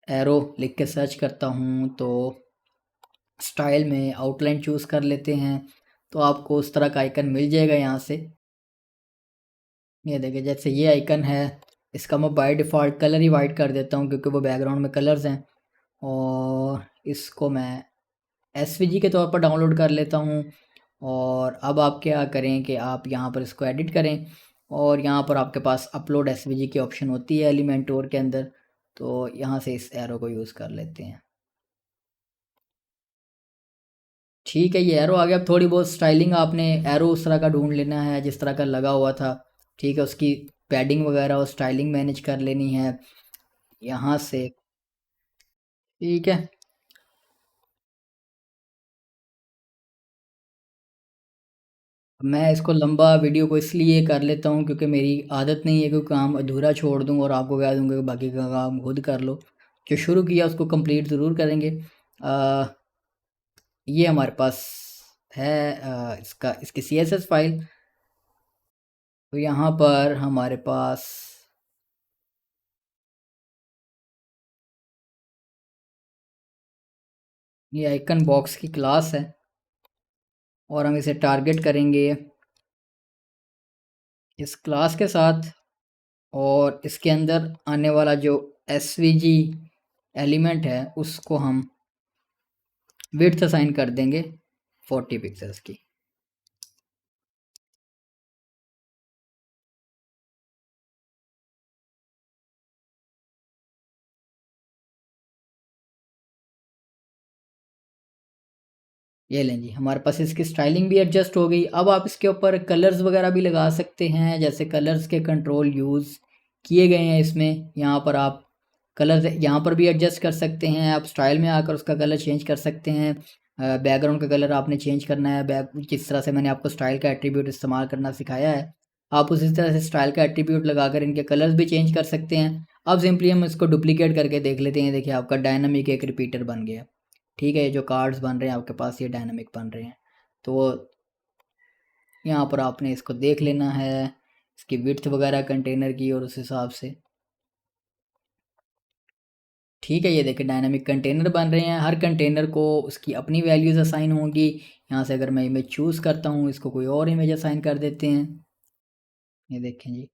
एरो लिख के सर्च करता हूँ तो स्टाइल में आउटलाइन चूज़ कर लेते हैं तो आपको उस तरह का आइकन मिल जाएगा यहाँ से। ये देखिए जैसे ये आइकन है, इसका मैं by default colour he white कर देता हूँ क्योंकि वो बैकग्राउंड में कलर्स हैं, और इसको मैं एसवीजी के तौर पर डाउनलोड कर लेता हूँ। और अब आप क्या करें कि आप यहाँ पर इसको एडिट करें, और यहाँ पर आपके पास अपलोड एसवीजी की ऑप्शन होती है एलिमेंटोर के अंदर, तो यहाँ से इस एरो को यूज़ कर लेते हैं। ठीक है, ये एरो आ गया। अब थोड़ी बहुत स्टाइलिंग आपने एरो उस तरह का ढूंढ लेना है जिस तरह का लगा हुआ था, ठीक है, उसकी पैडिंग वगैरह और स्टाइलिंग मैनेज कर लेनी है यहाँ से। ठीक है, मैं इसको लंबा वीडियो को इसलिए कर लेता हूँ क्योंकि मेरी आदत नहीं है कि काम अधूरा छोड़ दूँ और आपको कह दूँगा कि बाकी का काम खुद कर लो। जो शुरू किया उसको कंप्लीट ज़रूर करेंगे। अ, ये हमारे पास है इसकी सीएसएस फाइल। तो यहाँ पर हमारे पास ये आइकन बॉक्स की क्लास है, और हम इसे टारगेट करेंगे इस क्लास के साथ, और इसके अंदर आने वाला जो एसवीजी एलिमेंट है उसको हम विड्थ असाइन कर देंगे 40 पिक्सेल्स की। ये लें जी, हमारे पास इसकी स्टाइलिंग भी एडजस्ट हो गई। अब आप इसके ऊपर कलर्स वगैरह भी लगा सकते हैं, जैसे कलर्स के कंट्रोल यूज़ किए गए हैं इसमें। यहाँ पर आप कलर यहाँ पर भी एडजस्ट कर सकते हैं, आप स्टाइल में आकर उसका कलर चेंज कर सकते हैं। बैकग्राउंड का कलर आपने चेंज करना है, बैक जिस तरह से मैंने आपको स्टाइल का एट्रीब्यूट इस्तेमाल करना सिखाया है, आप उसी तरह से स्टाइल का एट्रीब्यूट लगाकर इनके कलर्स भी चेंज कर सकते हैं। अब सिंपली हम इसको डुप्लीकेट करके देख लेते हैं। देखिए आपका डायनामिक एक रिपीटर बन गया। ठीक है, ये जो कार्ड्स बन रहे हैं आपके पास ये डायनामिक बन रहे हैं। तो यहाँ पर आपने इसको देख लेना है, इसकी विड्थ वगैरह कंटेनर की, और उस हिसाब से। ठीक है, ये देखिए डायनामिक कंटेनर बन रहे हैं। हर कंटेनर को उसकी अपनी वैल्यूज़ असाइन होंगी। यहाँ से अगर मैं इमेज चूज़ करता हूँ, इसको कोई और इमेज असाइन कर देते हैं। ये देखें जी,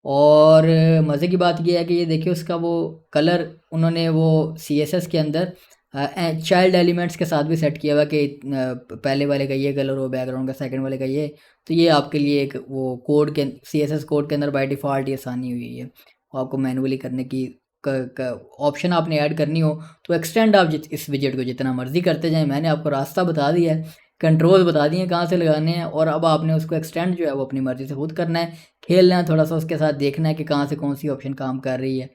और मज़े की बात ये है कि ये देखिए उसका वो कलर उन्होंने वो सीएसएस के अंदर चाइल्ड एलिमेंट्स के साथ भी सेट किया हुआ कि पहले वाले का ये कलर हो बैकग्राउंड का, सेकंड वाले का ये। तो ये आपके लिए एक वो कोड के सीएसएस कोड के अंदर बाय डिफ़ॉल्ट ये आसानी हुई है। आपको मैनुअली करने की ऑप्शन आपने ऐड करनी हो तो एक्सटेंड आप इस विजेट को जितना मर्जी करते जाएं। मैंने आपको रास्ता बता दिया है, कंट्रोल बता दिए कहाँ से लगाने हैं, और अब आपने उसको एक्सटेंड जो है वो अपनी मर्ज़ी से खुद करना है। खेलना है थोड़ा सा उसके साथ, देखना है कि कहाँ से कौन सी ऑप्शन काम कर रही है।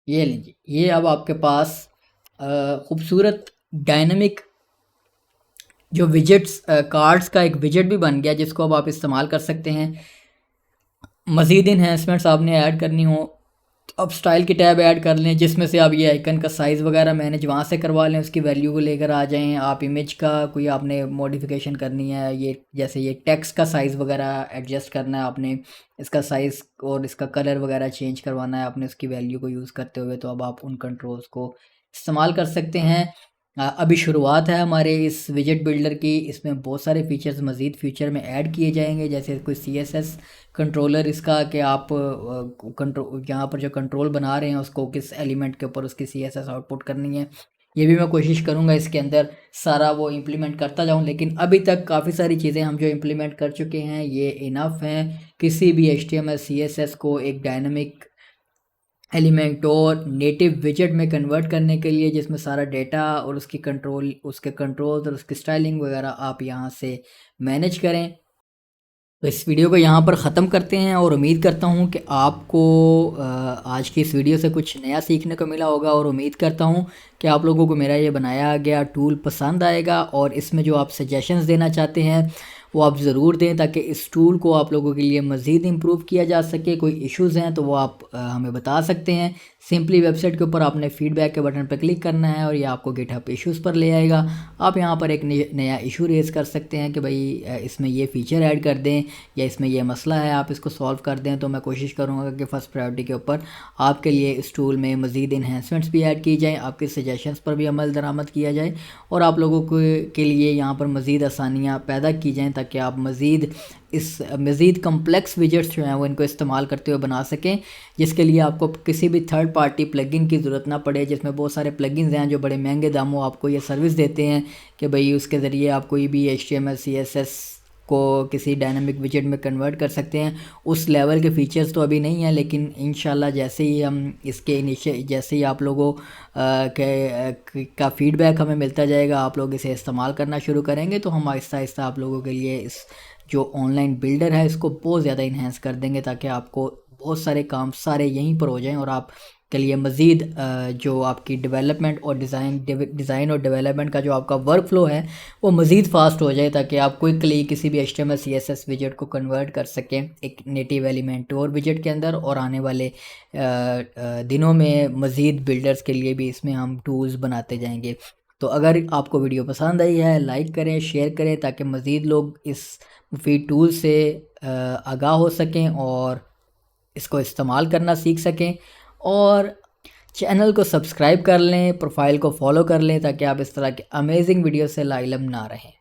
ये लीजिए, ये अब आपके पास खूबसूरत डायनेमिक जो विजेट्स कार्ड्स का एक विजेट भी बन गया, जिसको अब आप इस्तेमाल कर सकते हैं। मज़ीद इन्हेंसमेंट्स आपने ऐड करनी हो तो अब स्टाइल की टैब ऐड कर लें, जिसमें से आप ये आइकन का साइज़ वगैरह मैनेज वहाँ से करवा लें, उसकी वैल्यू को लेकर आ जाएं। आप इमेज का कोई आपने मॉडिफिकेशन करनी है, ये जैसे ये टेक्स्ट का साइज़ वगैरह एडजस्ट करना है आपने, इसका साइज़ और इसका कलर वगैरह चेंज करवाना है आपने उसकी वैल्यू को यूज़ करते हुए, तो अब आप उन कंट्रोल्स को इस्तेमाल कर सकते हैं। अभी शुरुआत है हमारे इस विजेट बिल्डर की, इसमें बहुत सारे फ़ीचर्स मज़ीद फ्यूचर में ऐड किए जाएंगे, जैसे कोई सीएसएस कंट्रोलर इसका कि आप कंट्रोल यहाँ पर जो कंट्रोल बना रहे हैं उसको किस एलिमेंट के ऊपर उसकी सीएसएस आउटपुट करनी है, ये भी मैं कोशिश करूँगा इसके अंदर सारा वो इम्प्लीमेंट करता जाऊँ। लेकिन अभी तक काफ़ी सारी चीज़ें हम जो इम्प्लीमेंट कर चुके हैं ये इनफ हैं किसी भी HTML CSS को एक डायनामिक एलिमेंट और नेटिव विजेट में कन्वर्ट करने के लिए, जिसमें सारा डेटा और उसकी कंट्रोल, उसके कंट्रोल्स और उसकी स्टाइलिंग वगैरह आप यहाँ से मैनेज करें। तो इस वीडियो को यहाँ पर ख़त्म करते हैं, और उम्मीद करता हूँ कि आपको आज की इस वीडियो से कुछ नया सीखने को मिला होगा, और उम्मीद करता हूँ कि आप लोगों को मेरा ये बनाया गया टूल पसंद आएगा, और इसमें जो आप सजेशंस देना चाहते हैं वो आप ज़रूर दें ताकि इस टूल को आप लोगों के लिए मज़ीद इम्प्रूव किया जा सके। कोई इश्यूज़ हैं तो वो आप हमें बता सकते हैं। सिंपली वेबसाइट के ऊपर आपने फीडबैक के बटन पर क्लिक करना है और ये आपको गिटहब इश्यूज़ पर ले आएगा। आप यहाँ पर एक नया इशू रेज़ कर सकते हैं कि भाई इसमें ये फ़ीचर ऐड कर दें या इसमें ये मसला है, आप इसको सॉल्व कर दें। तो मैं कोशिश करूँगा कि फ़र्स्ट प्रायोरिटी के ऊपर आपके लिए इस टूल में मज़ीद इन्हेंसमेंट्स भी ऐड की जाएँ, आपके सजेशंस पर भी अमल दरामद किया जाए और आप लोगों के लिए यहाँ पर मज़ीद आसानियाँ पैदा की जाएँ ताकि आप मज़ीद कम्प्लेक्स विजेट्स जो हैं वो इनको इस्तेमाल करते हुए बना सकें, जिसके लिए आपको किसी भी थर्ड पार्टी प्लगइन की ज़रूरत ना पड़े। जिसमें बहुत सारे प्लगइन्स हैं जो बड़े महंगे दामों आपको ये सर्विस देते हैं कि भाई उसके ज़रिए आप कोई भी HTML CSS को किसी डायनामिक विजेट में कन्वर्ट कर सकते हैं। उस लेवल के फ़ीचर्स तो अभी नहीं हैं, लेकिन इंशाल्लाह जैसे ही हम जैसे ही आप लोगों का फ़ीडबैक हमें मिलता जाएगा, आप लोग इसे इस्तेमाल करना शुरू करेंगे तो हम आहिस्ता आहिस्ता आप लोगों के लिए इस जो ऑनलाइन बिल्डर है इसको बहुत ज़्यादा इन्हेंस कर देंगे ताकि आपको बहुत सारे काम सारे यहीं पर हो जाएं और आप के लिए मज़ीद जो आपकी डेवलपमेंट और डिज़ाइन और डेवलपमेंट का जो आपका वर्क फ्लो है वो मज़ीद फास्ट हो जाए ताकि आप क्विकली किसी भी HTML CSS विजेट को कन्वर्ट कर सकें एक नेटिव एलिमेंटोर विजेट के अंदर। और आने वाले दिनों में मज़ीद बिल्डर्स के लिए भी इसमें हम टूल्स बनाते जाएंगे। तो अगर आपको वीडियो पसंद आई है लाइक करें, शेयर करें ताकि मज़ीद लोग इस मुफीद टूल से आगाह हो सकें और इसको इस्तेमाल करना सीख सकें। और चैनल को सब्सक्राइब कर लें, प्रोफाइल को फॉलो कर लें ताकि आप इस तरह के अमेजिंग वीडियो से लाइलम ना रहें।